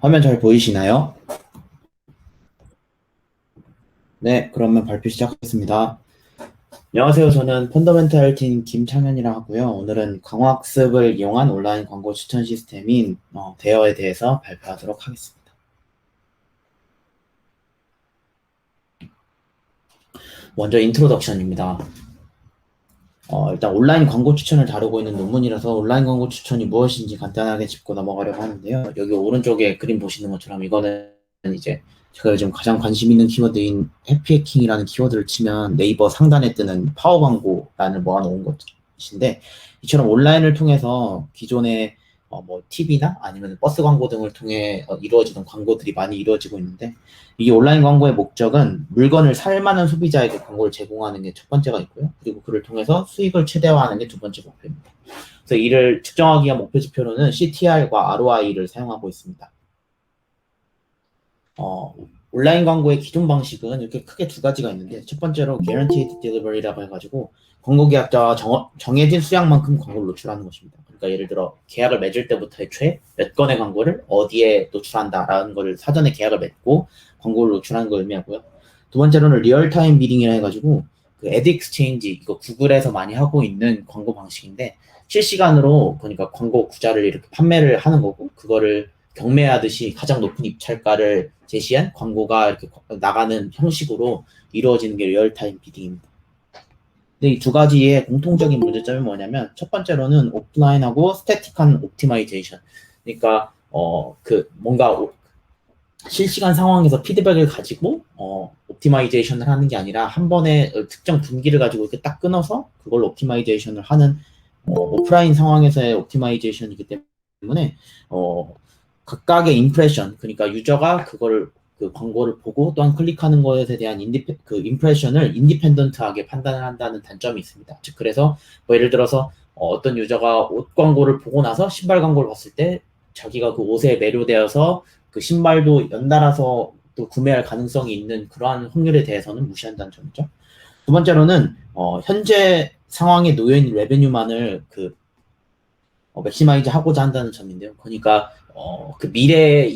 화면 잘 보이시나요? 네, 그러면 발표 시작하겠습니다. 안녕하세요. 저는 펀더멘탈 팀 김창현이라 하고요. 오늘은 강화학습을 이용한 온라인 광고 추천 시스템인 대여에 대해서 발표하도록 하겠습니다. 먼저 인트로덕션입니다. 일단 온라인 광고 추천을 다루고 있는 논문이라서 온라인 광고 추천이 무엇인지 간단하게 짚고 넘어가려고 하는데요. 여기 오른쪽에 그림 보시는 것처럼 이거는 이제 제가 요즘 가장 관심 있는 키워드인 해피해킹이라는 키워드를 치면 네이버 상단에 뜨는 파워 광고란을 모아놓은 것인데, 이처럼 온라인을 통해서 기존의 뭐 TV나 아니면 버스 광고 등을 통해 이루어지던 광고들이 많이 이루어지고 있는데, 이 온라인 광고의 목적은 물건을 살 만한 소비자에게 광고를 제공하는 게 첫 번째가 있고요. 그리고 그를 통해서 수익을 최대화하는 게 두 번째 목표입니다. 그래서 이를 측정하기 위한 목표 지표로는 CTR과 ROI를 사용하고 있습니다. 온라인 광고의 기존 방식은 이렇게 크게 두 가지가 있는데, 첫 번째로 Guaranteed Delivery라고 해가지고 광고 계약자와 정해진 수량만큼 광고를 노출하는 것입니다. 그러니까 예를 들어 계약을 맺을 때부터 애초에 몇 건의 광고를 어디에 노출한다라는 것을 사전에 계약을 맺고 광고를 노출하는 걸 의미하고요. 두 번째로는 리얼타임 비딩이라 해가지고 그 애드 익스체인지, 이거 구글에서 많이 하고 있는 광고 방식인데, 실시간으로 그러니까 광고 구자를 이렇게 판매를 하는 거고, 그거를 경매하듯이 가장 높은 입찰가를 제시한 광고가 이렇게 나가는 형식으로 이루어지는 게 리얼타임 비딩입니다. 근데 이 두 가지의 공통적인 문제점이 뭐냐면, 첫 번째로는 오프라인하고 스태틱한 옵티마이제이션. 그러니까 뭔가 실시간 상황에서 피드백을 가지고 옵티마이제이션을 하는 게 아니라 한 번에 특정 분기를 가지고 이렇게 딱 끊어서 그걸로 옵티마이제이션을 하는 오프라인 상황에서의 옵티마이제이션이기 때문에 각각의 임프레션, 그러니까 유저가 그거를 그 광고를 보고 또한 클릭하는 것에 대한 그 임프레션을 인디펜던트하게 판단을 한다는 단점이 있습니다. 즉, 그래서 뭐 예를 들어서 어떤 유저가 옷 광고를 보고 나서 신발 광고를 봤을 때 자기가 그 옷에 매료되어서 그 신발도 연달아서 또 구매할 가능성이 있는 그러한 확률에 대해서는 무시한다는 점이죠. 두 번째로는 현재 상황에 놓여 있는 레베뉴만을 맥시마이즈 하고자 한다는 점인데요. 그러니까 그 미래에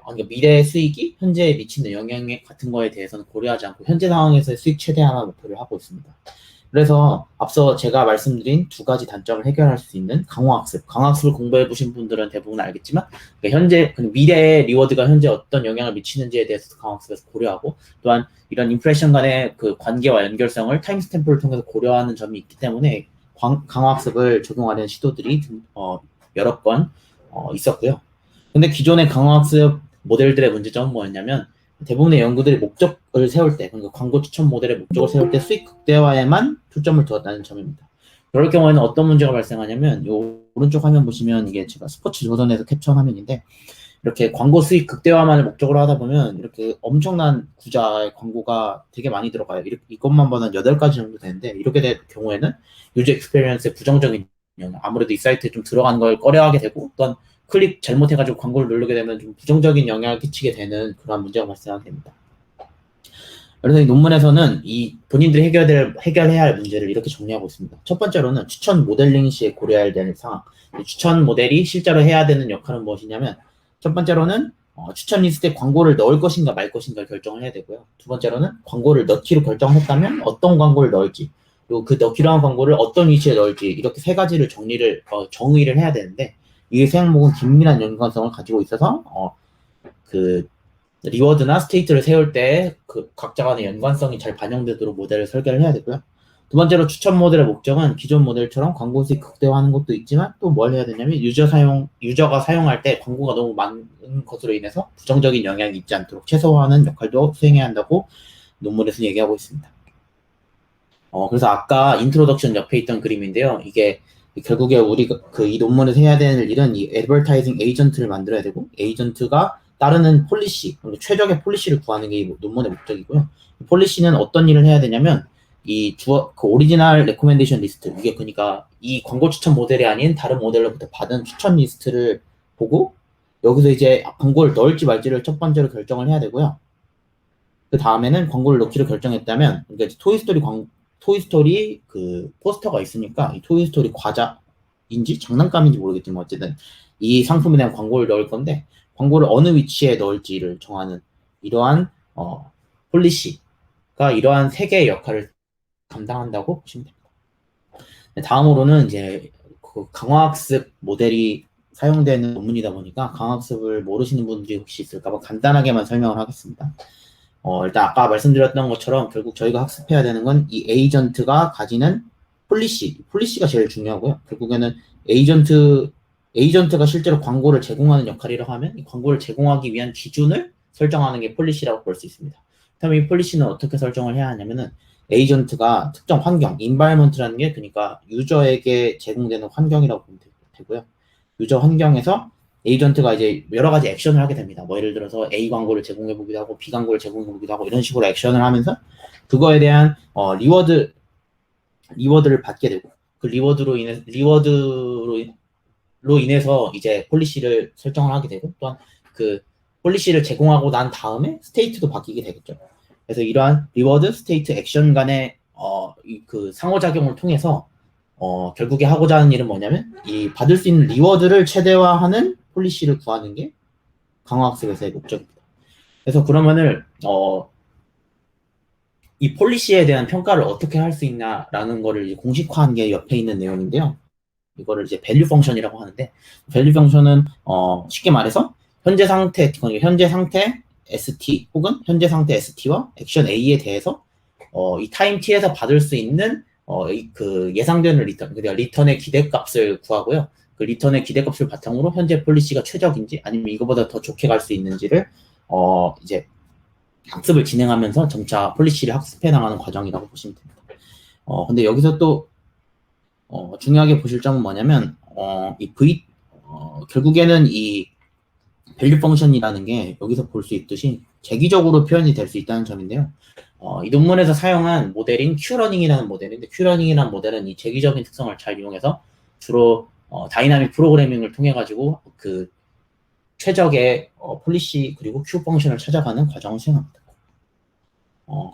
그러니까 미래 수익이 현재에 미치는 영향 같은 거에 대해서는 고려하지 않고 현재 상황에서의 수익 최대화만 목표를 하고 있습니다. 그래서 앞서 제가 말씀드린 두 가지 단점을 해결할 수 있는 강화학습을 공부해 보신 분들은 대부분 알겠지만, 그러니까 미래의 리워드가 현재 어떤 영향을 미치는지에 대해서 강화학습에서 고려하고, 또한 이런 인프레션 간의 그 관계와 연결성을 타임스탬프를 통해서 고려하는 점이 있기 때문에 강화학습을 적용하는 시도들이 여러 건 있었고요. 근데 기존의 강화학습 모델들의 문제점은 뭐였냐면, 대부분의 연구들이 목적을 세울 때, 그러니까 광고 추천 모델의 목적을 세울 때 수익 극대화에만 초점을 두었다는 점입니다. 그럴 경우에는 어떤 문제가 발생하냐면, 이 오른쪽 화면 보시면 이게 제가 스포츠 조선에서 캡처한 화면인데, 이렇게 광고 수익 극대화만을 목적으로 하다 보면 이렇게 엄청난 구자의 광고가 되게 많이 들어가요. 이것만 봐도 8가지 정도 되는데, 이렇게 될 경우에는 유저 익스페리언스에 부정적인 영향, 아무래도 이 사이트에 좀 들어가는 걸 꺼려하게 되고, 또한 클릭 잘못해가지고 광고를 누르게 되면 좀 부정적인 영향을 끼치게 되는 그런 문제가 발생하게 됩니다. 그래서 이 논문에서는 이 본인들이 해결해야 할 문제를 이렇게 정리하고 있습니다. 첫 번째로는 추천 모델링 시에 고려해야 되는 상황. 추천 모델이 실제로 해야 되는 역할은 무엇이냐면, 첫 번째로는 추천 리스트에 광고를 넣을 것인가 말 것인가 결정을 해야 되고요. 두 번째로는 광고를 넣기로 결정했다면 어떤 광고를 넣을지, 그리고 그 넣기로 한 광고를 어떤 위치에 넣을지, 이렇게 세 가지를 정의를 해야 되는데, 이 세 항목은 긴밀한 연관성을 가지고 있어서 그 리워드나 스테이트를 세울 때 그 각자 간의 연관성이 잘 반영되도록 모델을 설계를 해야 되고요. 두 번째로 추천 모델의 목적은 기존 모델처럼 광고 수익 극대화하는 것도 있지만, 또 뭘 해야 되냐면 유저가 사용할 때 광고가 너무 많은 것으로 인해서 부정적인 영향이 있지 않도록 최소화하는 역할도 수행해야 한다고 논문에서 얘기하고 있습니다. 그래서 아까 인트로덕션 옆에 있던 그림인데요. 이게 결국에 우리가 이 논문에서 해야 되는 일은 이 애드버타이징 에이전트를 만들어야 되고, 에이전트가 따르는 폴리시, 최적의 폴리시를 구하는 게 이 논문의 목적이고요. 폴리시는 어떤 일을 해야 되냐면, 그 오리지널 레코멘데이션 리스트, 이게 그러니까 이 광고 추천 모델이 아닌 다른 모델로부터 받은 추천 리스트를 보고, 여기서 이제 광고를 넣을지 말지를 첫 번째로 결정을 해야 되고요. 그 다음에는 광고를 넣기로 결정했다면, 그러니까 토이스토리 그 포스터가 있으니까 이 토이스토리 과자인지 장난감인지 모르겠지만 어쨌든 이 상품에 대한 광고를 넣을 건데, 광고를 어느 위치에 넣을지를 정하는 이러한 폴리시가 이러한 세 개의 역할을 감당한다고 보시면 됩니다. 다음으로는 이제 그 강화학습 모델이 사용되는 논문이다 보니까 강화학습을 모르시는 분들이 혹시 있을까봐 간단하게만 설명을 하겠습니다. 일단 아까 말씀드렸던 것처럼 결국 저희가 학습해야 되는 건 이 에이전트가 가지는 폴리시가 제일 중요하고요. 결국에는 에이전트가 실제로 광고를 제공하는 역할이라고 하면 이 광고를 제공하기 위한 기준을 설정하는 게 폴리시라고 볼 수 있습니다. 그럼 이 폴리시는 어떻게 설정을 해야 하냐면은 에이전트가 특정 환경, 인바이먼트라는 게 그러니까 유저에게 제공되는 환경이라고 보면 되고요. 유저 환경에서 에이전트가 이제 여러 가지 액션을 하게 됩니다. 뭐 예를 들어서 A 광고를 제공해 보기도 하고 B 광고를 제공해 보기도 하고 이런 식으로 액션을 하면서 그거에 대한 리워드를 받게 되고 그 리워드로 인해서 이제 폴리시를 설정을 하게 되고 또한 그 폴리시를 제공하고 난 다음에 스테이트도 바뀌게 되겠죠. 그래서 이러한 리워드, 스테이트, 액션 간의 그 상호작용을 통해서 결국에 하고자 하는 일은 뭐냐면 이 받을 수 있는 리워드를 최대화하는 폴리시를 구하는 게 강화학습에서의 목적입니다. 그래서 그러면은 이 폴리시에 대한 평가를 어떻게 할 수 있냐라는 거를 공식화한 게 옆에 있는 내용인데요. 이거를 이제 밸류 펑션이라고 하는데 밸류 펑션은 쉽게 말해서 현재 상태 ST 혹은 현재 상태 ST와 액션 A에 대해서 이 타임 T에서 받을 수 있는 그 예상되는 리턴, 그러니까 리턴의 기대값을 구하고요. 그 리턴의 기대값을 바탕으로 현재 폴리시가 최적인지 아니면 이거보다 더 좋게 갈 수 있는지를 이제 학습을 진행하면서 점차 폴리시를 학습해 나가는 과정이라고 보시면 됩니다. 근데 여기서 또 중요하게 보실 점은 뭐냐면 결국에는 이 밸류 펑션이라는 게 여기서 볼 수 있듯이 재기적으로 표현이 될 수 있다는 점인데요. 이 논문에서 사용한 모델인 큐러닝이라는 모델인데 큐러닝이라는 모델은 이 재기적인 특성을 잘 이용해서 주로 다이나믹 프로그래밍을 통해 가지고 그 최적의 폴리시 그리고 큐 펑션을 찾아가는 과정을 수행합니다.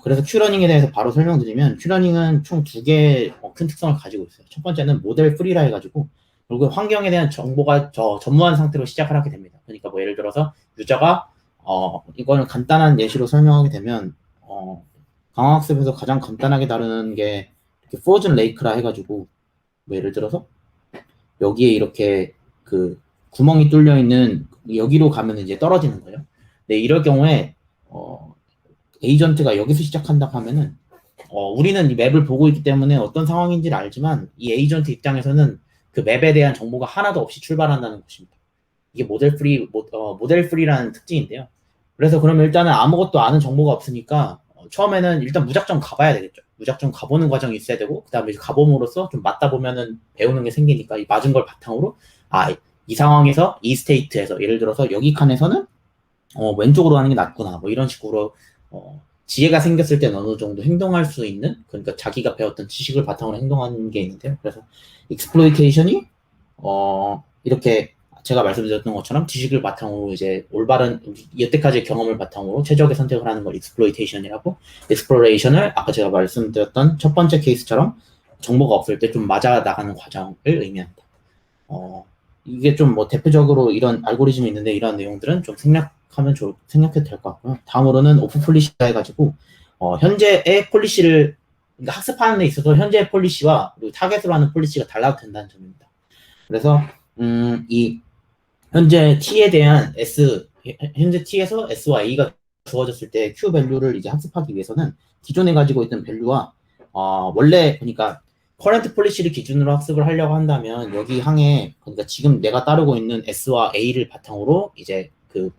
그래서 큐러닝에 대해서 바로 설명드리면 큐러닝은 총 두 개의 큰 특성을 가지고 있어요. 첫 번째는 모델 프리라 해가지고 그리고 환경에 대한 정보가 전무한 상태로 시작을 하게 됩니다. 그러니까 뭐 예를 들어서 유저가 이거는 간단한 예시로 설명하게 되면 강화학습에서 가장 간단하게 다루는 게 프로즌 레이크라 해가지고 뭐 예를 들어서 여기에 이렇게 그 구멍이 뚫려 있는 여기로 가면 이제 떨어지는 거예요. 근데 이럴 경우에 에이전트가 여기서 시작한다고 하면은 우리는 이 맵을 보고 있기 때문에 어떤 상황인지를 알지만 이 에이전트 입장에서는 그 맵에 대한 정보가 하나도 없이 출발한다는 것입니다. 이게 모델 프리라는 특징인데요. 그래서 그러면 일단은 아무것도 아는 정보가 없으니까 처음에는 일단 무작정 가봐야 되겠죠. 무작정 가보는 과정이 있어야 되고 그다음에 가봄으로써 좀 맞다 보면은 배우는 게 생기니까 이 맞은 걸 바탕으로 이 상황에서 이 스테이트에서 예를 들어서 여기 칸에서는 왼쪽으로 하는 게 낫구나 뭐 이런 식으로 지혜가 생겼을 때는 어느 정도 행동할 수 있는 그러니까 자기가 배웠던 지식을 바탕으로 행동하는 게 있는데요. 그래서 익스플로이테이션이 이렇게 제가 말씀드렸던 것처럼 지식을 바탕으로 이제 올바른 여태까지의 경험을 바탕으로 최적의 선택을 하는 걸 익스플로이테이션이라고 익스플로레이션을 아까 제가 말씀드렸던 첫 번째 케이스처럼 정보가 없을 때 좀 맞아 나가는 과정을 의미합니다. 이게 좀 뭐 대표적으로 이런 알고리즘이 있는데 이런 내용들은 좀 생략해도 될 것 같고요. 다음으로는 오프 폴리시라 해가지고 현재의 폴리시를 그러니까 학습하는 데 있어서 현재의 폴리시와 그리고 타겟으로 하는 폴리시가 달라도 된다는 점입니다. 그래서 이 현재 T에 대한 현재 T에서 S와 A가 주어졌을 때 Q 밸류를 이제 학습하기 위해서는 기존에 가지고 있던 밸류와 원래 그러니까 커런트 폴리시를 기준으로 학습을 하려고 한다면 여기 항에 그러니까 지금 내가 따르고 있는 S와 A를 바탕으로 이제 그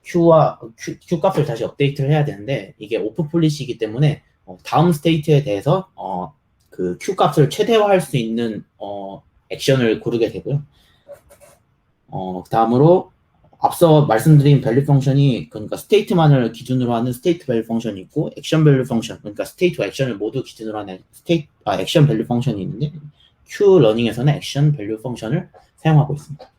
Q 값을 다시 업데이트를 해야 되는데 이게 오프 폴리시이기 때문에 다음 스테이트에 대해서 그 Q 값을 최대화할 수 있는 액션을 고르게 되고요. 다음으로 앞서 말씀드린 밸류 펑션이 그러니까 스테이트만을 기준으로 하는 스테이트 밸류 펑션이 있고 액션 밸류 펑션 그러니까 스테이트와 액션을 모두 기준으로 하는 액션 밸류 펑션이 있는데 Q 러닝에서는 액션 밸류 펑션을 사용하고 있습니다.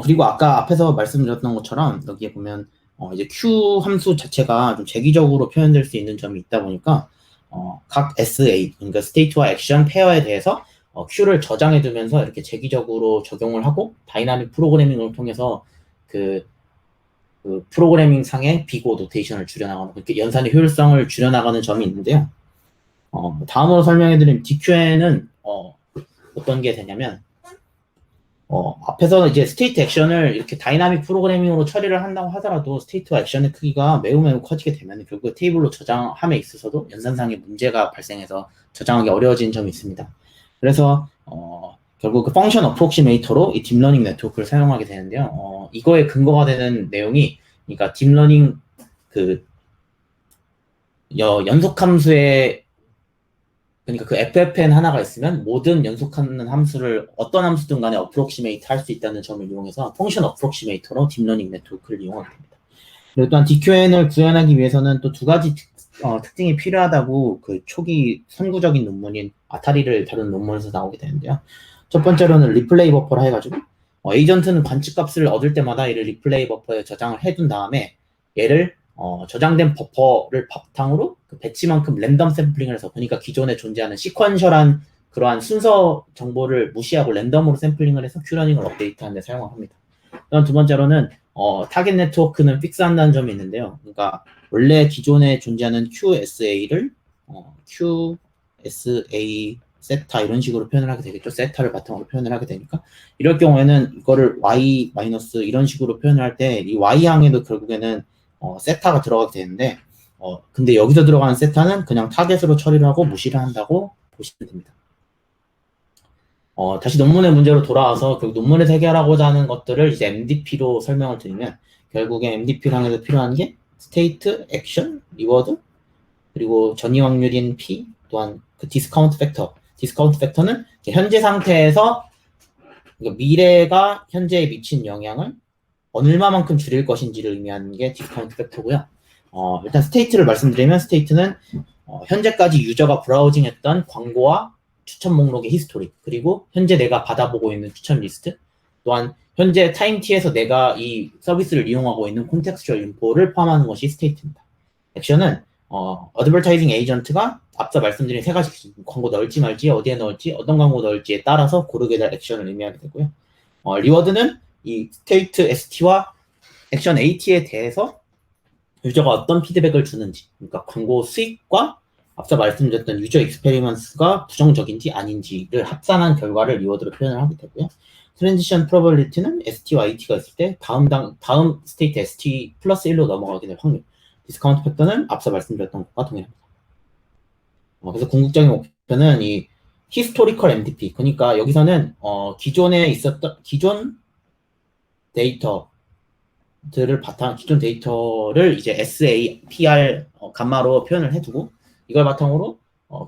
그리고 아까 앞에서 말씀드렸던 것처럼 여기에 보면 이제 Q 함수 자체가 좀 재기적으로 표현될 수 있는 점이 있다 보니까 각 SA 그러니까 스테이트와 액션 페어에 대해서 Q를 저장해 두면서 이렇게 재기적으로 적용을 하고 다이나믹 프로그래밍을 통해서 그 프로그래밍 상의 비고 노테이션을 줄여나가는, 이렇게 연산의 효율성을 줄여나가는 점이 있는데요. 다음으로 설명해드린 DQN은 어떤 게 되냐면, 앞에서 이제 스테이트 액션을 이렇게 다이나믹 프로그래밍으로 처리를 한다고 하더라도 스테이트와 액션의 크기가 매우 커지게 되면 결국 테이블로 저장함에 있어서도 연산상의 문제가 발생해서 저장하기 어려워지는 점이 있습니다. 그래서 결국 그 펑션 어프록시메이터로 이 딥러닝 네트워크를 사용하게 되는데요. 이거에 근거가 되는 내용이, 그러니까 딥러닝 그 연속함수의, 그러니까 그 FFN 하나가 있으면 모든 연속하는 함수를 어떤 함수든 간에 어프록시메이트 할 수 있다는 점을 이용해서 펑션 어프록시메이터로 딥러닝 네트워크를 이용하게 됩니다. 그리고 또한 DQN을 구현하기 위해서는 또 두 가지 특징이 필요하다고 그 초기 선구적인 논문인 아타리를 다룬 논문에서 나오게 되는데요. 첫 번째로는 리플레이 버퍼라 해가지고 에이전트는 관측값을 얻을 때마다 이를 리플레이 버퍼에 저장을 해둔 다음에 얘를 저장된 버퍼를 바탕으로 그 배치만큼 랜덤 샘플링을 해서, 그러니까 기존에 존재하는 시퀀셜한 그러한 순서 정보를 무시하고 랜덤으로 샘플링을 해서 큐러닝을 업데이트하는 데 사용을 합니다. 그다음 두 번째로는 타겟 네트워크는 픽스한다는 점이 있는데요. 그러니까 원래 기존에 존재하는 QSA를 QSA 세타 이런 식으로 표현을 하게 되겠죠. 세타를 바탕으로 표현을 하게 되니까, 이럴 경우에는 이거를 Y 마이너스 이런 식으로 표현을 할 때 이 Y항에도 결국에는 세타가 들어가게 되는데, 근데 여기서 들어가는 세타는 그냥 타겟으로 처리를 하고 무시를 한다고 보시면 됩니다. 다시 논문의 문제로 돌아와서 그 논문에서 해결하고자 하는 것들을 이제 MDP로 설명을 드리면, 결국에 MDP랑에서 필요한 게 스테이트, 액션, 리워드, 그리고 전이 확률인 P, 또한 그 디스카운트 팩터. 디스카운트 팩터는 현재 상태에서 미래가 현재에 미친 영향을 얼마만큼 줄일 것인지를 의미하는 게 디스카운트 팩터고요. 일단 스테이트를 말씀드리면, 스테이트는 현재까지 유저가 브라우징했던 광고와 추천 목록의 히스토리, 그리고 현재 내가 받아보고 있는 추천 리스트, 또한 현재 타임T에서 내가 이 서비스를 이용하고 있는 콘텍스추얼 인포를 포함하는 것이 스테이트입니다. 액션은 어드버타이징 에이전트가 앞서 말씀드린 세 가지 광고 넣을지 말지, 어디에 넣을지, 어떤 광고 넣을지에 따라서 고르게 될 액션을 의미하게 되고요. 리워드는 이 스테이트 ST와 액션 AT에 대해서 유저가 어떤 피드백을 주는지, 그러니까 광고 수익과 앞서 말씀드렸던 유저 익스페리먼스가 부정적인지 아닌지를 합산한 결과를 리워드로 표현을 하게 되고요. 트랜지션 프로버빌리티는 ST와 AT가 있을 때 다음 스테이트 ST 플러스 1로 넘어가게 될 확률. 디스카운트 팩터는 앞서 말씀드렸던 것과 동일합니다. 그래서 궁극적인 목표는 이 히스토리컬 MDP, 그러니까 여기서는 기존에 있었던 기존 데이터를 이제 SAPR 감마로 표현을 해두고, 이걸 바탕으로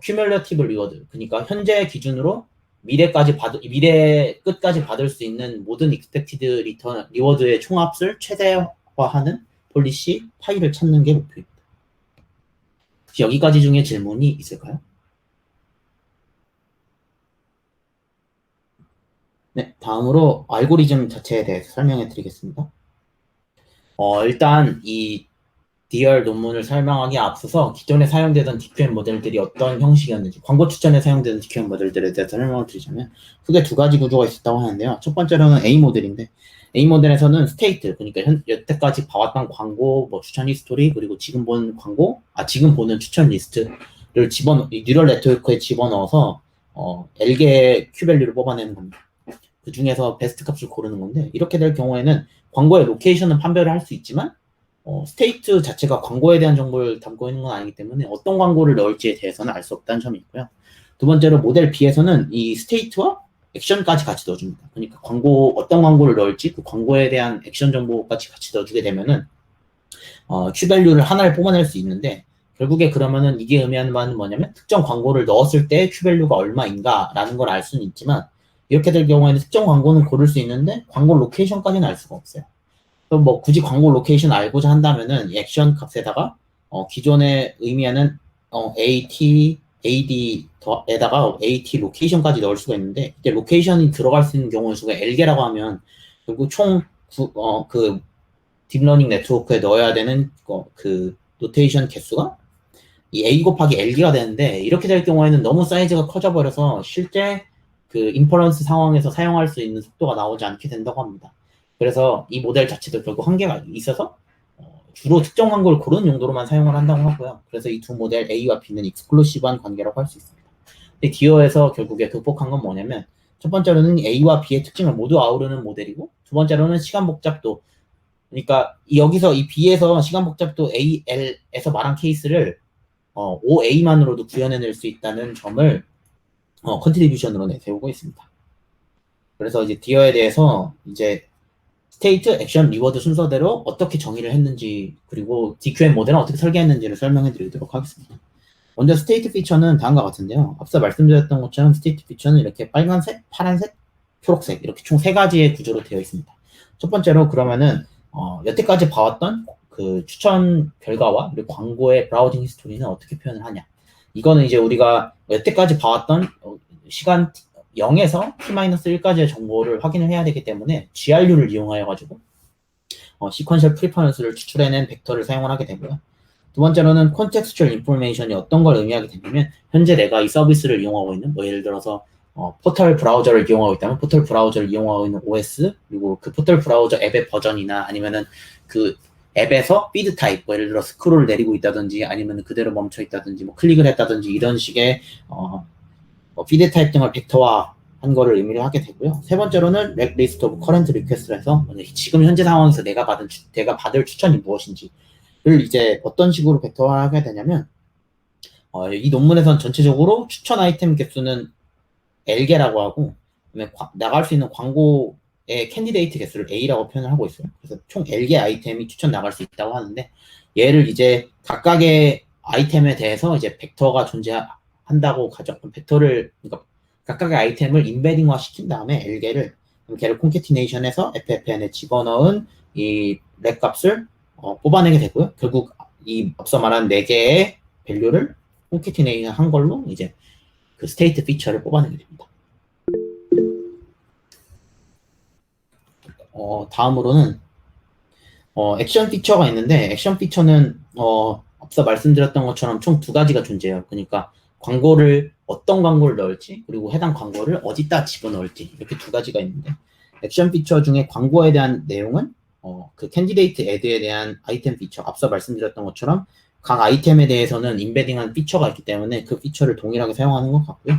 큐뮬러티브 리워드, 그러니까 현재 기준으로 미래 끝까지 받을 수 있는 모든 익스펙티드 리턴 리워드의 총합을 최대화하는 폴리시 파일을 찾는 게 목표입니다. 혹시 여기까지 중에 질문이 있을까요? 네, 다음으로 알고리즘 자체에 대해서 설명해 드리겠습니다. 일단 이 DR 논문을 설명하기에 앞서서 기존에 사용되던 DQN 모델들이 어떤 형식이었는지, 광고 추천에 사용되는 DQN 모델들에 대해서 설명을 드리자면, 크게 두 가지 구조가 있었다고 하는데요. 첫 번째로는 A 모델인데, A 모델에서는 스테이트, 그러니까 여태까지 봐왔던 광고, 추천 히스토리, 그리고 지금 보는 광고, 지금 보는 추천 리스트를 뉴럴 네트워크에 집어넣어서 L개의 큐밸류를 뽑아내는 겁니다. 그 중에서 베스트 값을 고르는 건데, 이렇게 될 경우에는 광고의 로케이션은 판별을 할 수 있지만 스테이트 자체가 광고에 대한 정보를 담고 있는 건 아니기 때문에 어떤 광고를 넣을지에 대해서는 알 수 없다는 점이 있고요. 두 번째로 모델 B에서는 이 스테이트와 액션까지 같이 넣어줍니다. 그러니까 어떤 광고를 넣을지 그 광고에 대한 액션 정보까지 같이 넣어주게 되면은 Q밸류를 하나를 뽑아낼 수 있는데, 결국에 그러면은 이게 의미하는 바는 뭐냐면, 특정 광고를 넣었을 때 Q밸류가 얼마인가라는 걸 알 수는 있지만, 이렇게 될 경우에는 특정 광고는 고를 수 있는데 광고 로케이션까지는 알 수가 없어요. 그럼 굳이 광고 로케이션 알고자 한다면은 이 액션 값에다가 기존에 의미하는 AD에다가 AT 로케이션까지 넣을 수가 있는데, 이때 로케이션이 들어갈 수 있는 경우의 수가 L개라고 하면 결국 총 그 딥러닝 네트워크에 넣어야 되는 그 노테이션 개수가 이 A 곱하기 L개가 되는데, 이렇게 될 경우에는 너무 사이즈가 커져 버려서 실제 그 인퍼런스 상황에서 사용할 수 있는 속도가 나오지 않게 된다고 합니다. 그래서 이 모델 자체도 결국 한계가 있어서 주로 특정 광고를 고르는 용도로만 사용을 한다고 하고요. 그래서 이 두 모델 A와 B는 익스클루시브한 관계라고 할 수 있습니다. 근데 디어에서 결국에 극복한 건 뭐냐면 첫 번째로는 A와 B의 특징을 모두 아우르는 모델이고 두 번째로는 시간 복잡도 그러니까 여기서 이 B에서 시간 복잡도 AL에서 말한 케이스를 OA만으로도 구현해낼 수 있다는 점을 컨트리뷰션으로 내세우고 있습니다. 그래서 이제 디어에 대해서 이제 스테이트, 액션, 리워드 순서대로 어떻게 정의를 했는지 그리고 DQM 모델은 어떻게 설계했는지를 설명해 드리도록 하겠습니다. 먼저 스테이트 피처는 다음과 같은데요. 앞서 말씀드렸던 것처럼 스테이트 피처는 이렇게 빨간색, 파란색, 초록색 이렇게 총 세 가지의 구조로 되어 있습니다. 첫 번째로 그러면은 여태까지 봐왔던 그 추천 결과와 그리고 광고의 브라우징 히스토리는 어떻게 표현을 하냐. 이거는 이제 우리가 여태까지 봐왔던 시간 0에서 t-1까지의 정보를 확인을 해야 되기 때문에 GRU를 이용하여 가지고 시퀀셜 프리퍼런스를 추출해낸 벡터를 사용을 하게 되고요. 두 번째로는 contextual information이 어떤 걸 의미하게 되냐면 현재 내가 이 서비스를 이용하고 있는 뭐 예를 들어서 포털 브라우저를 이용하고 있다면 포털 브라우저를 이용하고 있는 OS 그리고 그 포털 브라우저 앱의 버전이나 아니면은 그 앱에서 피드 타입 뭐 예를 들어 스크롤을 내리고 있다든지 아니면 그대로 멈춰 있다든지 뭐 클릭을 했다든지 이런 식의 피드 타입 등을 벡터화한 거를 의미를 하게 되고요. 세 번째로는 렉 리스트 오브 커런트 리퀘스트를 해서 지금 현재 상황에서 내가 받을 추천이 무엇인지를 이제 어떤 식으로 벡터화하게 되냐면 이 논문에선 전체적으로 추천 아이템 개수는 L개라고 하고 나갈 수 있는 광고의 캔디데이트 개수를 A라고 표현을 하고 있어요. 그래서 총 L개 아이템이 추천 나갈 수 있다고 하는데 얘를 이제 각각의 아이템에 대해서 이제 벡터가 존재한다고 가정한 벡터를 그러니까 각각의 아이템을 인베딩화 시킨 다음에 L개를 걔를 콘캐티네이션해서 FFN에 집어넣은 이 렉 값을 뽑아내게 되고요. 결국 이 앞서 말한 4개의 밸류를 콘캐티네이션 한 걸로 이제 그 스테이트 피처를 뽑아내게 됩니다. 다음으로는 액션 피처가 있는데 액션 피처는 앞서 말씀드렸던 것처럼 총 두 가지가 존재해요. 그러니까 어떤 광고를 넣을지 그리고 해당 광고를 어디다 집어넣을지 이렇게 두 가지가 있는데 액션 피처 중에 광고에 대한 내용은 그 캔디데이트 애드에 대한 아이템 피처 앞서 말씀드렸던 것처럼 각 아이템에 대해서는 인베딩한 피처가 있기 때문에 그 피처를 동일하게 사용하는 것 같고요.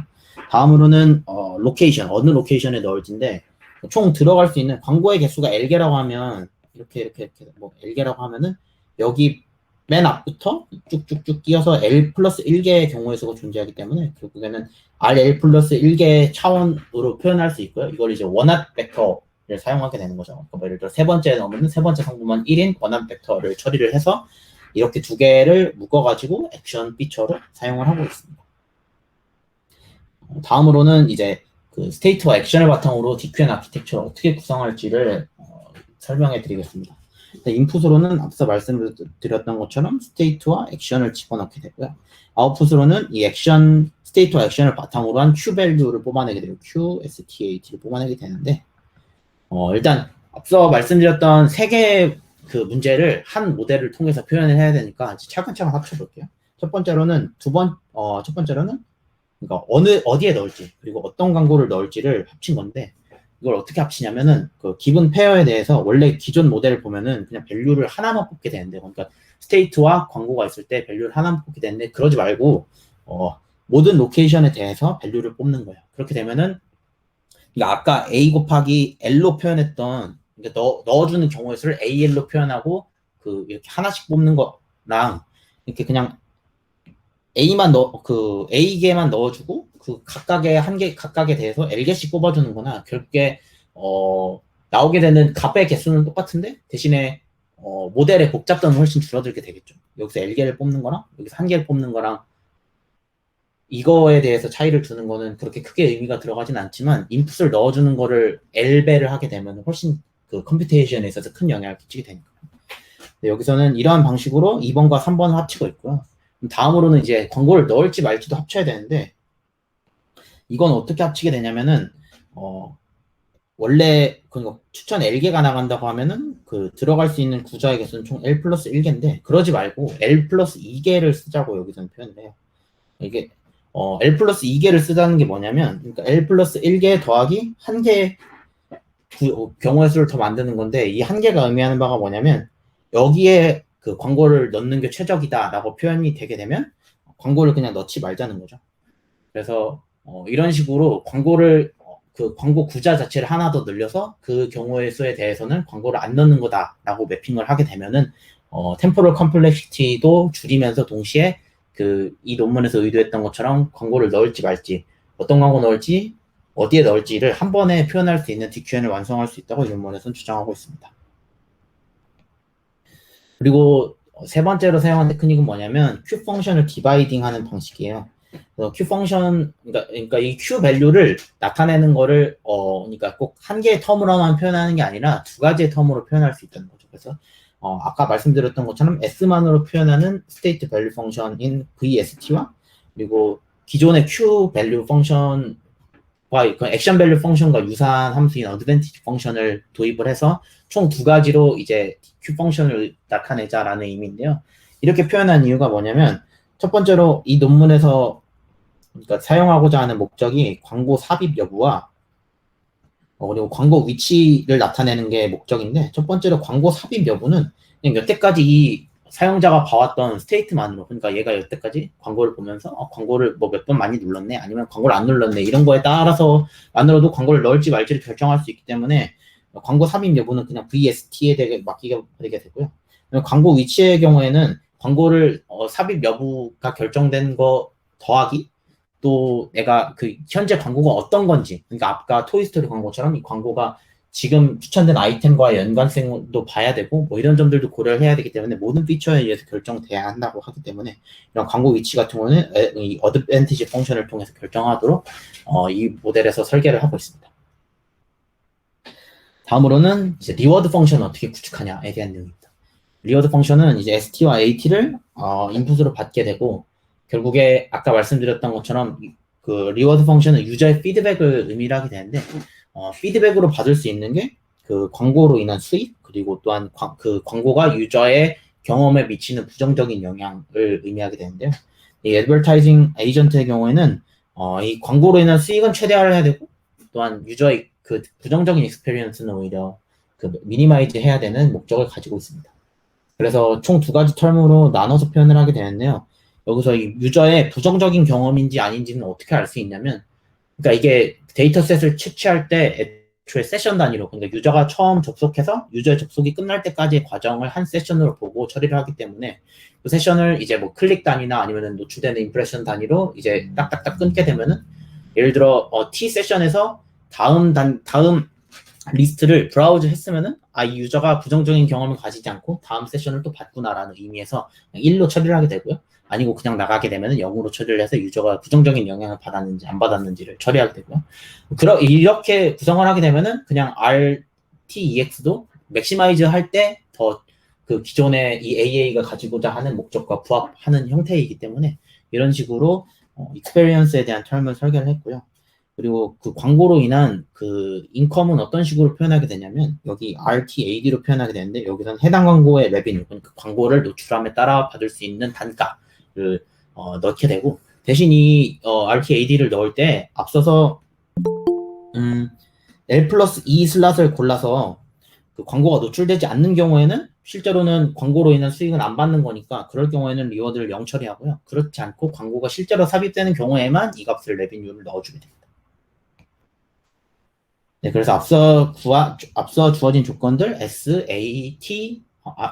다음으로는 로케이션, 어느 로케이션에 넣을지인데 총 들어갈 수 있는 광고의 개수가 L개라고 하면 이렇게 뭐 L개라고 하면은 여기 맨 앞부터 쭉쭉쭉 뛰어서 L 플러스 1개의 경우의 수가 존재하기 때문에 결국에는 RL 플러스 1개 차원으로 표현할 수 있고요. 이걸 이제 원합 벡터를 사용하게 되는 거죠. 그러니까 예를 들어 세 번째에 넣으면 세 번째 성분만 1인 원합 벡터를 처리를 해서 이렇게 두 개를 묶어가지고 액션 피처로 사용을 하고 있습니다. 다음으로는 이제 그 스테이트와 액션을 바탕으로 DQN 아키텍처를 어떻게 구성할지를 설명해 드리겠습니다. 인풋으로는 앞서 말씀드렸던 것처럼 스테이트와 액션을 집어넣게 되고요. 아웃풋으로는 이 액션, 스테이트와 액션을 바탕으로 한 Q 밸류를 뽑아내게 되고 Q, STAT를 뽑아내게 되는데 일단 앞서 말씀드렸던 세 개의 그 문제를 한 모델을 통해서 표현을 해야 되니까 차근차근 합쳐볼게요. 첫 번째로는 그러니까 어디에 넣을지 그리고 어떤 광고를 넣을지를 합친 건데 이걸 어떻게 합치냐면은 그 기본 페어에 대해서 원래 기존 모델을 보면은 그냥 밸류를 하나만 뽑게 되는데 그러니까 스테이트와 광고가 있을 때 밸류를 하나만 뽑게 되는데 그러지 말고 모든 로케이션에 대해서 밸류를 뽑는 거예요. 그렇게 되면은 그러니까 아까 A 곱하기 L로 표현했던 그러니까 넣어주는 경우의 수를 AL로 표현하고 그 이렇게 하나씩 뽑는 거랑 이렇게 그냥 A개만 넣어주고 그 각각에 대해서 L개씩 뽑아주는 거나 결국에 나오게 되는 값의 개수는 똑같은데 대신에 모델의 복잡도는 훨씬 줄어들게 되겠죠. 여기서 L개를 뽑는 거랑 여기서 한 개를 뽑는 거랑 이거에 대해서 차이를 두는 거는 그렇게 크게 의미가 들어가진 않지만 인풋을 넣어주는 거를 L배를 하게 되면 훨씬 그 컴퓨테이션에 있어서 큰 영향을 끼치게 되니까. 여기서는 이러한 방식으로 2번과 3번을 합치고 있고요. 다음으로는 이제 광고를 넣을지 말지도 합쳐야 되는데 이건 어떻게 합치게 되냐면은 원래 그러니까 추천 L개가 나간다고 하면은 그 들어갈 수 있는 구자의 개수는 총 L 플러스 1개인데 그러지 말고 L 플러스 2개를 쓰자고 여기서는 표현을 해요. 이게 L 플러스 2개를 쓰자는 게 뭐냐면 그러니까 L 플러스 1개 더하기 1개 경우의 수를 더 만드는 건데, 이 한계가 의미하는 바가 뭐냐면 여기에 그 광고를 넣는 게 최적이다라고 표현이 되게 되면 광고를 그냥 넣지 말자는 거죠. 그래서 이런 식으로 그 광고 구자 자체를 하나 더 늘려서 그 경우의 수에 대해서는 광고를 안 넣는 거다라고 매핑을 하게 되면은 템포럴 컴플렉시티도 줄이면서 동시에 이 논문에서 의도했던 것처럼 광고를 넣을지 말지, 어떤 광고 넣을지, 어디에 넣을지를 한 번에 표현할 수 있는 DQN을 완성할 수 있다고 이 논문에서는 주장하고 있습니다. 그리고 세 번째로 사용한 테크닉은 뭐냐면 Q 펑션을 디바이딩 하는 방식이에요. Q 펑션, 그러니까 이 Q 밸류를 나타내는 거를, 그러니까 꼭 한 개의 텀으로만 표현하는 게 아니라 두 가지의 텀으로 표현할 수 있다는 거죠. 그래서, 아까 말씀드렸던 것처럼 S만으로 표현하는 스테이트 밸류 펑션인 VST와 그리고 기존의 Q 밸류 펑션, 그 액션 밸류 펑션과 유사한 함수인 어드밴티지 펑션을 도입을 해서 총 두 가지로 이제 Q 펑션을 나타내자라는 의미인데요. 이렇게 표현한 이유가 뭐냐면 첫 번째로 이 논문에서 그러니까 사용하고자 하는 목적이 광고 삽입 여부와 그리고 광고 위치를 나타내는 게 목적인데, 첫 번째로 광고 삽입 여부는 그냥 여태까지 이 사용자가 봐왔던 스테이트만으로, 그러니까 얘가 여태까지 광고를 보면서 광고를 뭐 몇 번 많이 눌렀네, 아니면 광고를 안 눌렀네, 이런 거에 따라서 만으로도 광고를 넣을지 말지를 결정할 수 있기 때문에 광고 삽입 여부는 그냥 VST에 대해 맡기게 되고요. 광고 위치의 경우에는 광고를 삽입 여부가 결정된 거 더하기, 또 내가 현재 광고가 어떤 건지, 그러니까 아까 토이스토리 광고처럼 이 광고가 지금 추천된 아이템과의 연관성도 봐야 되고, 뭐 이런 점들도 고려를 해야 되기 때문에 모든 피처에 의해서 결정돼야 한다고 하기 때문에 이런 광고 위치 같은 경우는 이 어드밴티지 펑션을 통해서 결정하도록 이 모델에서 설계를 하고 있습니다. 다음으로는 이제 리워드 펑션을 어떻게 구축하냐에 대한 내용입니다. 리워드 펑션은 이제 ST와 AT를 인풋으로 받게 되고, 결국에 아까 말씀드렸던 것처럼 그 리워드 펑션은 유저의 피드백을 의미를 하게 되는데, 피드백으로 받을 수 있는 게 그 광고로 인한 수익, 그리고 또한 그 광고가 유저의 경험에 미치는 부정적인 영향을 의미하게 되는데요. 이 애드버타이징 에이전트의 경우에는 이 광고로 인한 수익은 최대화를 해야 되고, 또한 유저의 그 부정적인 익스페리언스는 오히려 미니마이즈 해야 되는 목적을 가지고 있습니다. 그래서 총 두 가지 텀으로 나눠서 표현을 하게 되는데요. 여기서 이 유저의 부정적인 경험인지 아닌지는 어떻게 알 수 있냐면, 그러니까 이게 데이터셋을 채취할 때 애초에 세션 단위로, 그러니까 유저가 처음 접속해서 유저의 접속이 끝날 때까지의 과정을 한 세션으로 보고 처리를 하기 때문에 그 세션을 이제 뭐 클릭 단위나 아니면 노출되는 임프레션 단위로 이제 딱딱딱 끊게 되면은, 예를 들어 T 세션에서 다음 리스트를 브라우즈 했으면은 이 유저가 부정적인 경험을 가지지 않고 다음 세션을 또 받구나라는 의미에서 1로 처리를 하게 되고요. 아니고 그냥 나가게 되면은 0으로 처리를 해서 유저가 부정적인 영향을 받았는지 안 받았는지를 처리하게 되고요. 이렇게 구성을 하게 되면은 그냥 RTEX도 맥시마이즈 할 때 더 그 기존의 이 AA가 가지고자 하는 목적과 부합하는 형태이기 때문에 이런 식으로 익스페리언스에 대한 텀을 설계를 했고요. 그리고 그 광고로 인한 그 인컴은 어떤 식으로 표현하게 되냐면, 여기 RTAD로 표현하게 되는데, 여기서는 해당 광고의 레비뉴, 그러니까 광고를 노출함에 따라 받을 수 있는 단가를 넣게 되고, 대신 이 RTAD를 넣을 때 앞서서 L 플러스 2 슬롯을 골라서 그 광고가 노출되지 않는 경우에는 실제로는 광고로 인한 수익은 안 받는 거니까, 그럴 경우에는 리워드를 0 처리하고요. 그렇지 않고 광고가 실제로 삽입되는 경우에만 이 값을 레비뉴를 넣어주게 됩니다. 네, 그래서 앞서 주어진 조건들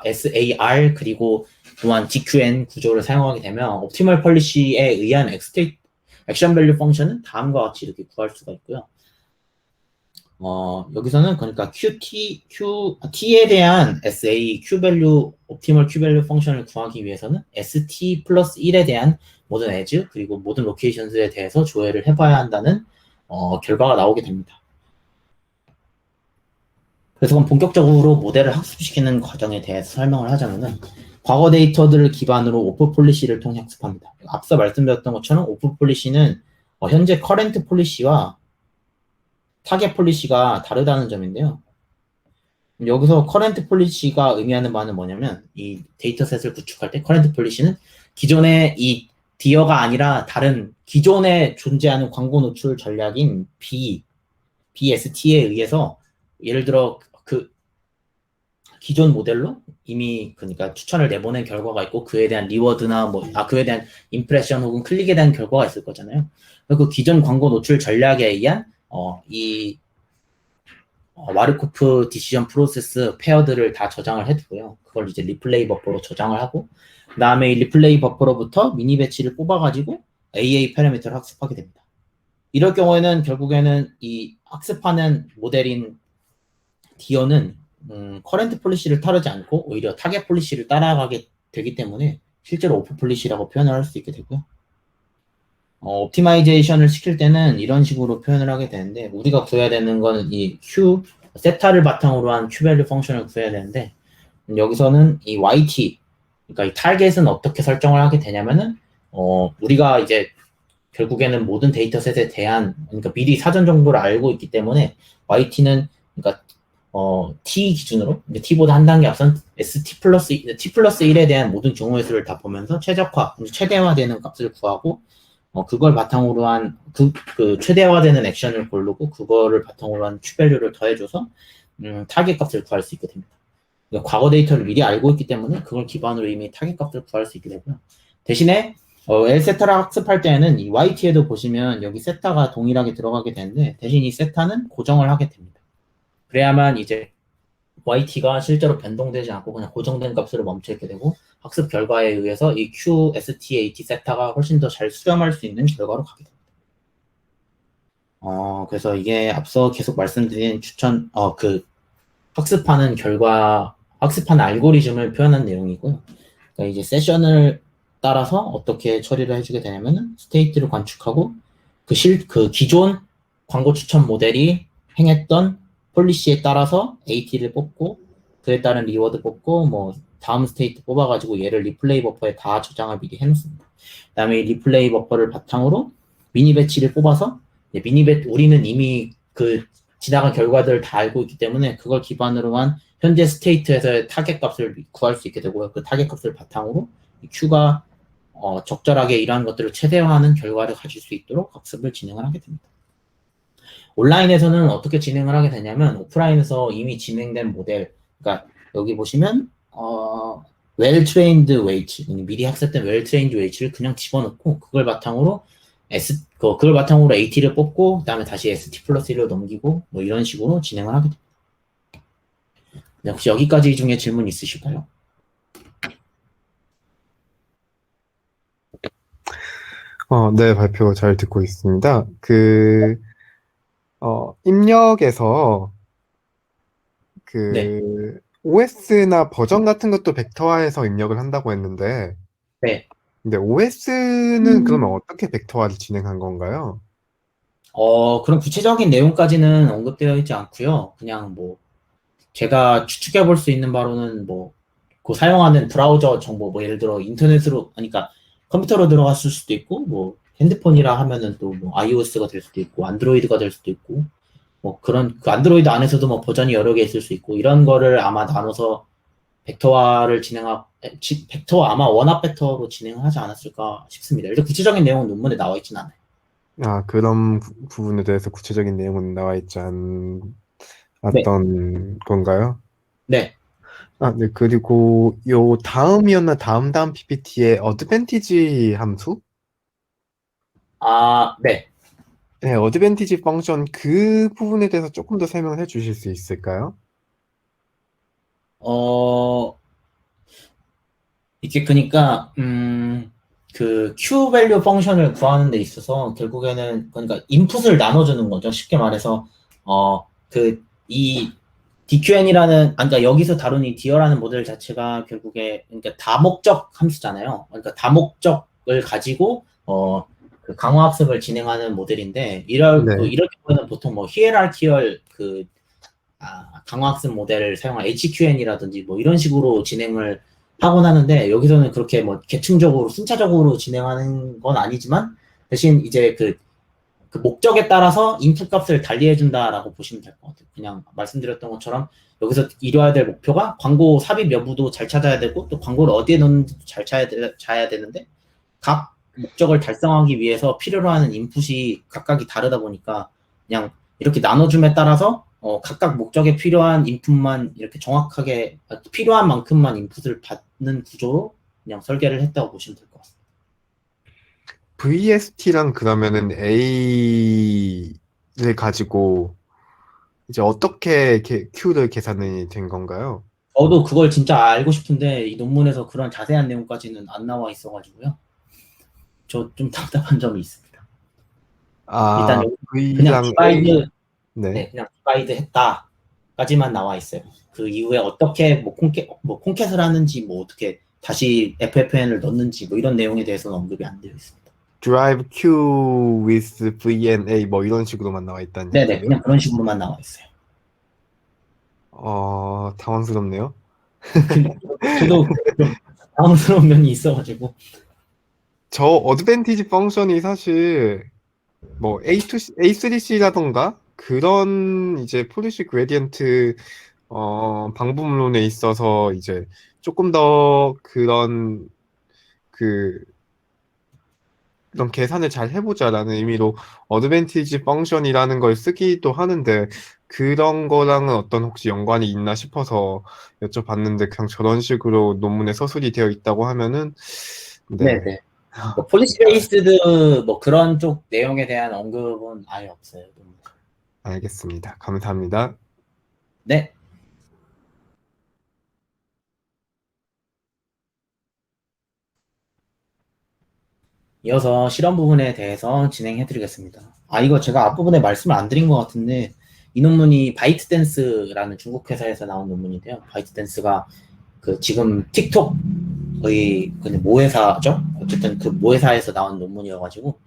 SAR 그리고 또한 GQN 구조를 사용하게 되면 옵티멀 폴리시에 의한 액션 밸류 펑션은 다음과 같이 이렇게 구할 수가 있고요. 여기서는 그러니까 T에 대한 SA Q밸류, 옵티멀 Q밸류 펑션을 구하기 위해서는 ST 플러스 1에 대한 모든 에즈 그리고 모든 로케이션스에 대해서 조회를 해봐야 한다는 결과가 나오게 됩니다. 그래서 그럼 본격적으로 모델을 학습시키는 과정에 대해서 설명을 하자면은, 과거 데이터들을 기반으로 오프 폴리시를 통해 학습합니다. 앞서 말씀드렸던 것처럼 오프 폴리시는 현재 커렌트 폴리시와 타겟 폴리시가 다르다는 점인데요. 여기서 커렌트 폴리시가 의미하는 바는 뭐냐면, 이 데이터셋을 구축할 때 커렌트 폴리시는 기존의 이 디어가 아니라 다른 기존에 존재하는 광고 노출 전략인 BST에 의해서 예를 들어 그 기존 모델로 이미 그러니까 추천을 내보낸 결과가 있고 그에 대한 리워드나 그에 대한 임프레션 혹은 클릭에 대한 결과가 있을 거잖아요. 그 기존 광고 노출 전략에 의한 이 마르코프 디시전 프로세스 페어들을 다 저장을 해두고요. 그걸 이제 리플레이 버퍼로 저장을 하고 그 다음에 이 리플레이 버퍼로부터 미니 배치를 뽑아가지고 AA 파라미터를 학습하게 됩니다. 이럴 경우에는 결국에는 이 학습하는 모델인 디어는 커렌트 폴리시를 따르지 않고 오히려 타겟 폴리시를 따라가게 되기 때문에 실제로 오프 폴리시라고 표현을 할 수 있게 되고요. 옵티마이제이션을 시킬 때는 이런 식으로 표현을 하게 되는데 우리가 구해야 되는 거는 이 Q 세타를 바탕으로 한 Q 밸류 펑션을 구해야 되는데 여기서는 이 YT 그러니까 이 타겟은 어떻게 설정을 하게 되냐면은 우리가 이제 결국에는 모든 데이터셋에 대한 그러니까 미리 사전 정보를 알고 있기 때문에 YT는 그러니까 T 기준으로 T보다 한 단계 앞선 T 플러스 1에 대한 모든 경우의 수를 다 보면서 최대화되는 값을 구하고 그걸 바탕으로 한 그 최대화되는 액션을 고르고 그거를 바탕으로 한 Q밸류를 더해줘서 타겟 값을 구할 수 있게 됩니다. 그러니까 과거 데이터를 미리 알고 있기 때문에 그걸 기반으로 이미 타겟 값을 구할 수 있게 되고요. 대신에 L세타를 학습할 때는 이 YT에도 보시면 여기 세타가 동일하게 들어가게 되는데 대신 이 세타는 고정을 하게 됩니다. 그래야만 이제 YT가 실제로 변동되지 않고 그냥 고정된 값으로 멈춰있게 되고 학습 결과에 의해서 이 Q, STAT 세타가 훨씬 더 잘 수렴할 수 있는 결과로 가게 됩니다. 그래서 이게 앞서 계속 말씀드린 학습하는 알고리즘을 표현한 내용이고요. 그러니까 이제 세션을 따라서 어떻게 처리를 해주게 되냐면은 스테이트를 관측하고 그 기존 광고 추천 모델이 행했던 폴리시에 따라서 AT를 뽑고 그에 따른 리워드 뽑고 다음 스테이트 뽑아가지고 얘를 리플레이 버퍼에 다 저장을 미리 해놓습니다. 그 다음에 이 리플레이 버퍼를 바탕으로 미니 배치를 뽑아서 우리는 이미 그 지나간 결과들을 다 알고 있기 때문에 그걸 기반으로 한 현재 스테이트에서의 타겟 값을 구할 수 있게 되고요. 그 타겟 값을 바탕으로 Q가 적절하게 이러한 것들을 최대화하는 결과를 가질 수 있도록 학습을 진행을 하게 됩니다. 온라인에서는 어떻게 진행을 하게 되냐면 오프라인에서 이미 진행된 모델, 그러니까 여기 보시면 well-trained weight, 미리 학습된 well-trained weight를 그냥 집어넣고 그걸 바탕으로 AT를 뽑고 그다음에 다시 ST 플러스 1로 넘기고 이런 식으로 진행을 하게 됩니다. 혹시 여기까지 중에 질문 있으실까요? 네, 발표 잘 듣고 있습니다. 입력에서 네. OS나 버전 같은 것도 벡터화해서 입력을 한다고 했는데, 네. 근데 OS는 그러면 어떻게 벡터화를 진행한 건가요? 그런 구체적인 내용까지는 언급되어 있지 않고요. 그냥 제가 추측해 볼 수 있는 바로는 그 사용하는 브라우저 정보, 예를 들어 인터넷으로, 그러니까 컴퓨터로 들어갔을 수도 있고, 핸드폰이라 하면은 또 iOS가 될 수도 있고, 안드로이드가 될 수도 있고, 그런, 그 안드로이드 안에서도 버전이 여러 개 있을 수 있고, 이런 거를 아마 나눠서 벡터화 아마 원합 벡터로 진행을 하지 않았을까 싶습니다. 일단 구체적인 내용은 논문에 나와 있지는 않아요. 그런 부분에 대해서 구체적인 내용은 나와 있지 네. 않았던 건가요? 네. 네, 그리고 다음이었나 다음 PPT의 어드밴티지 함수? 네. 네, 어드밴티지 펑션 그 부분에 대해서 조금 더 설명을 해 주실 수 있을까요? 이게 그러니까 그 Q 밸류 펑션을 구하는 데 있어서 결국에는 그러니까 인풋을 나눠주는 거죠. 쉽게 말해서 이 DQN이라는 그러니까 여기서 다룬 이 디어라는 모델 자체가 결국에 그러니까 다목적 함수잖아요. 그러니까 다목적을 가지고 그 강화 학습을 진행하는 모델인데 이럴 네. 경우는 보통 히에라키얼 강화 학습 모델을 사용한 HQN이라든지 이런 식으로 진행을 하곤 하는데 여기서는 그렇게 계층적으로 순차적으로 진행하는 건 아니지만 대신 이제 그 목적에 따라서 인풋 값을 달리해준다라고 보시면 될 것 같아요. 그냥 말씀드렸던 것처럼 여기서 이뤄야 될 목표가 광고 삽입 여부도 잘 찾아야 되고 또 광고를 어디에 넣는지도 잘 찾아야 되는데 각 목적을 달성하기 위해서 필요로 하는 인풋이 각각이 다르다 보니까 그냥 이렇게 나눠줌에 따라서 각각 목적에 필요한 인풋만 이렇게 정확하게 필요한 만큼만 인풋을 받는 구조로 그냥 설계를 했다고 보시면 될 것 같습니다. VST랑 그러면은 A를 가지고 이제 어떻게 Q를 계산이 된 건가요? 저도 그걸 진짜 알고 싶은데 이 논문에서 그런 자세한 내용까지는 안 나와 있어가지고요. 저 좀 답답한 점이 있습니다. 일단 아, 여기 그냥 V랑 A, 디바이드, 네. 네, 그냥 디바이드 했다까지만 나와 있어요. 그 이후에 어떻게 콘캣을 하는지 뭐 어떻게 다시 FFN을 넣는지 뭐 이런 내용에 대해서는 언급이 안 되어 있습니다. Drive Q with V and A 뭐 이런 식으로만 나와 있다는 네네, 얘기세요? 그냥 그런 식으로만 나와 있어요. 당황스럽네요. 저도 좀 당황스러운 면이 있어가지고. 저 어드밴티지 펑션이 사실 뭐 A2C, A3C라던가 그런 이제 폴리시 그레디언트 방법론에 있어서 이제 조금 더 그 그런 계산을 잘 해보자라는 의미로 어드밴티지 펑션이라는 걸 쓰기도 하는데 그런 거랑은 어떤 혹시 연관이 있나 싶어서 여쭤봤는데 그냥 저런 식으로 논문에 서술이 되어 있다고 하면은 네. 네네. 뭐 폴리시 베이스드 뭐 그런 쪽 내용에 대한 언급은 아예 없어요. 알겠습니다. 감사합니다. 네. 이어서 실험 부분에 대해서 진행해 드리겠습니다. 이거 제가 앞부분에 말씀을 안 드린 것 같은데, 이 논문이 바이트댄스라는 중국 회사에서 나온 논문인데요. 바이트댄스가 그 지금 틱톡의 그 모회사죠. 어쨌든 그 모회사에서 나온 논문이어가지고,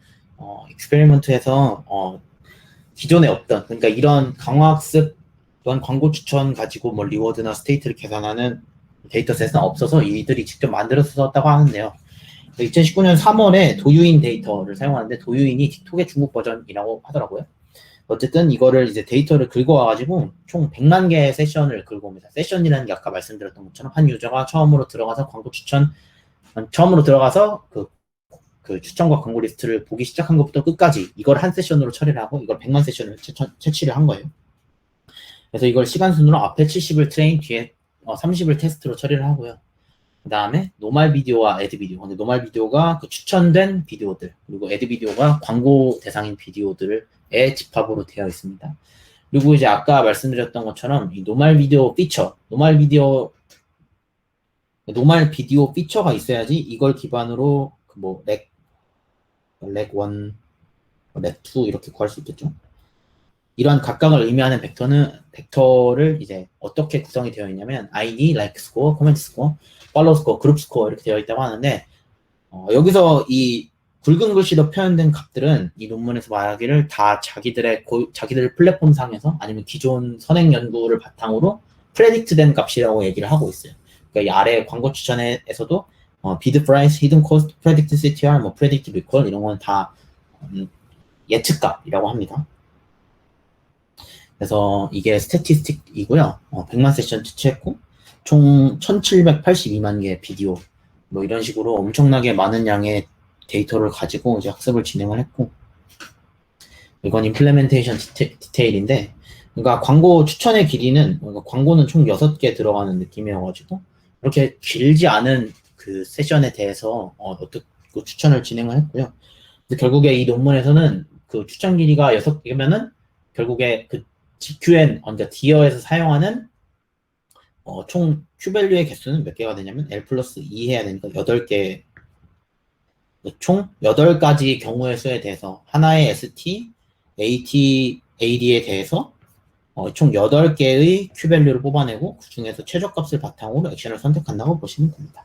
익스페리먼트에서, 기존에 없던, 그러니까 이런 강화학습 또한 광고 추천 가지고 뭐 리워드나 스테이트를 계산하는 데이터셋은 없어서 이들이 직접 만들어서 썼다고 하는데요. 2019년 3월에 도유인 데이터를 사용하는데 도유인이 틱톡의 중국 버전이라고 하더라고요. 어쨌든 이거를 이제 데이터를 긁어와가지고 총 100만 개의 세션을 긁어옵니다. 세션이라는 게 아까 말씀드렸던 것처럼 한 유저가 처음으로 들어가서 처음으로 들어가서 그 추천과 광고 리스트를 보기 시작한 것부터 끝까지 이걸 한 세션으로 처리를 하고 이걸 100만 세션을 채취를 한 거예요. 그래서 이걸 시간 순으로 앞에 70을 트레인, 뒤에 30을 테스트로 처리를 하고요. 그 다음에 노말 비디오와 애드 비디오. 근데 노말 비디오가 그 추천된 비디오들, 그리고 애드 비디오가 광고 대상인 비디오들의 집합으로 되어 있습니다. 그리고 이제 아까 말씀드렸던 것처럼 이 노말 비디오 피처, 노말 비디오 피처가 있어야지 이걸 기반으로 그뭐 렉 1, 렉 2 이렇게 구할 수 있겠죠. 이러한 각각을 의미하는 벡터를 이제 어떻게 구성이 되어 있냐면 ID, like 스코어, 코멘트 스코어, 팔로우 스코어, 그룹 스코어 이렇게 되어 있다고 하는데 여기서 이 굵은 글씨로 표현된 값들은 이 논문에서 말하기를 다 자기들 플랫폼 상에서 아니면 기존 선행 연구를 바탕으로 프레딕트된 값이라고 얘기를 하고 있어요. 그러니까 이 아래 광고 추천에서도 비드 프라이스, 히든 코스트, 프레딕트 CTR, 뭐 프레딕트 리콜 이런 건 다 예측값이라고 합니다. 그래서 이게 스태티스틱이고요. 100만 세션 채취했고 총 1782만 개의 비디오 뭐 이런 식으로 엄청나게 많은 양의 데이터를 가지고 이제 학습을 진행을 했고 이건 임플레멘테이션 디테일인데 그러니까 광고 추천의 길이는 그러니까 광고는 총 6개 들어가는 느낌이어가지고 그렇게 길지 않은 그 세션에 대해서 어떻게 추천을 진행을 했고요. 근데 결국에 이 논문에서는 그 추천 길이가 6개면은 결국에 그 GQN, 그러니까 디어에서 사용하는 총 Q밸류의 개수는 몇 개가 되냐면 L 플러스 2 해야 되니까 8개, 총 8가지 경우의 수에 대해서 하나의 ST, AT, AD에 대해서 총 8개의 Q밸류를 뽑아내고 그 중에서 최저값을 바탕으로 액션을 선택한다고 보시면 됩니다.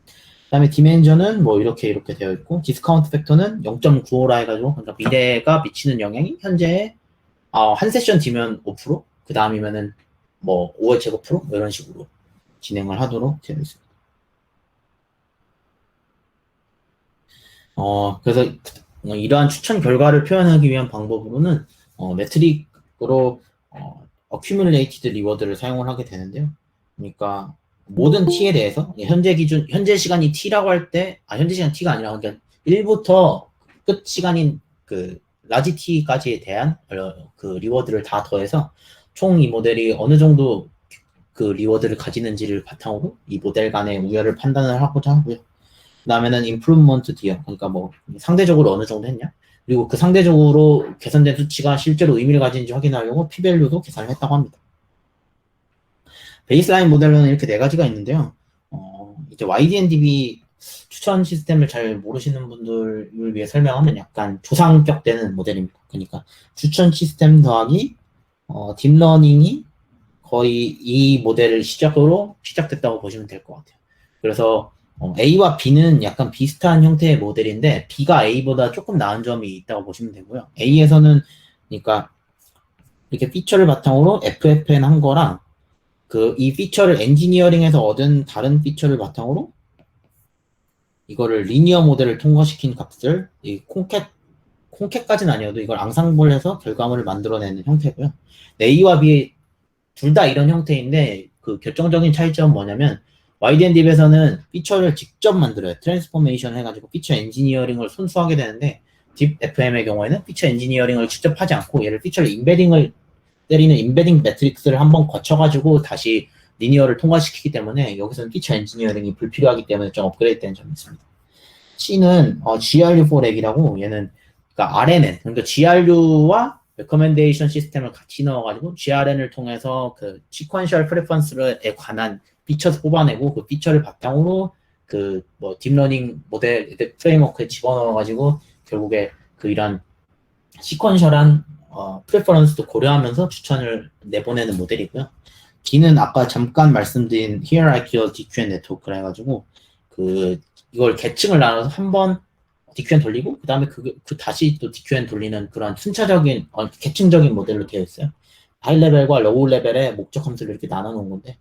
그 다음에 디멘전은 뭐 이렇게 되어 있고 디스카운트 팩터는 0.95라 해가지고 그러니까 미래가 미치는 영향이 현재의 한 세션 뒤면 5%, 그 다음이면은 뭐 5의 제곱 프로 뭐 이런 식으로 진행을 하도록 되어 있습니다. 그래서 이러한 추천 결과를 표현하기 위한 방법으로는 매트릭으로 accumulated reward를 사용을 하게 되는데요. 그러니까 모든 t에 대해서 현재 시간이 t라고 할 때, 현재 시간 t가 아니라 그러니까 1부터 끝 시간인 그 라지 t까지에 대한 그 리워드를 다 더해서 총 이 모델이 어느 정도 그 리워드를 가지는지를 바탕으로 이 모델 간의 우열을 판단을 하고자 하고요. 그 다음에는 improvement tier, 그러니까 뭐 상대적으로 어느 정도 했냐, 그리고 그 상대적으로 개선된 수치가 실제로 의미를 가지는지 확인하려고 p-value도 계산을 했다고 합니다. 베이스라인 모델로는 이렇게 네 가지가 있는데요. 이제 YDNDB 추천 시스템을 잘 모르시는 분들을 위해 설명하면 약간 조상격되는 모델입니다. 그러니까 추천 시스템 더하기 딥러닝이 거의 이 모델을 시작으로 시작됐다고 보시면 될 것 같아요. 그래서 A와 B는 약간 비슷한 형태의 모델인데 B가 A보다 조금 나은 점이 있다고 보시면 되고요. A에서는 그러니까 이렇게 피처를 바탕으로 FFN 한 거랑 이 피처를 엔지니어링해서 얻은 다른 피처를 바탕으로 이거를 리니어 모델을 통과시킨 값을 이 콩캣까지는 아니어도 이걸 앙상블해서 결과물을 만들어내는 형태고요. A와 B 둘 다 이런 형태인데 그 결정적인 차이점은 뭐냐면 YDND에서는 피처를 직접 만들어요. 트랜스포메이션 해가지고 피처 엔지니어링을 손수하게 되는데 딥FM의 경우에는 피처 엔지니어링을 직접 하지 않고 얘를 피처를 인베딩을 때리는 인베딩 매트릭스를 한번 거쳐가지고 다시 리니어를 통과시키기 때문에 여기서는 피처 엔지니어링이 불필요하기 때문에 좀 업그레이드된 점이 있습니다. C는 GRU4렉이라고 얘는 그러니까 RNN, 그러니까 GRU와 레커멘데이션 시스템을 같이 넣어가지고 GRN을 통해서 그 시퀀셜 프레퍼런스에 관한 피처를 뽑아내고 그 피처를 바탕으로 그 뭐 딥러닝 모델 프레임워크에 집어넣어가지고 결국에 그 이런 시퀀셜한 프레퍼런스도 고려하면서 추천을 내보내는 모델이고요. D는 아까 잠깐 말씀드린 hierarchical DQN 네트워크라 해가지고 이걸 계층을 나눠서 한번 DQN 돌리고 그 다음에 다시 또 DQN 돌리는 그런 순차적인 계층적인 모델로 되어 있어요. 하이 레벨과 로우 레벨의 목적 함수를 이렇게 나눠 놓은 건데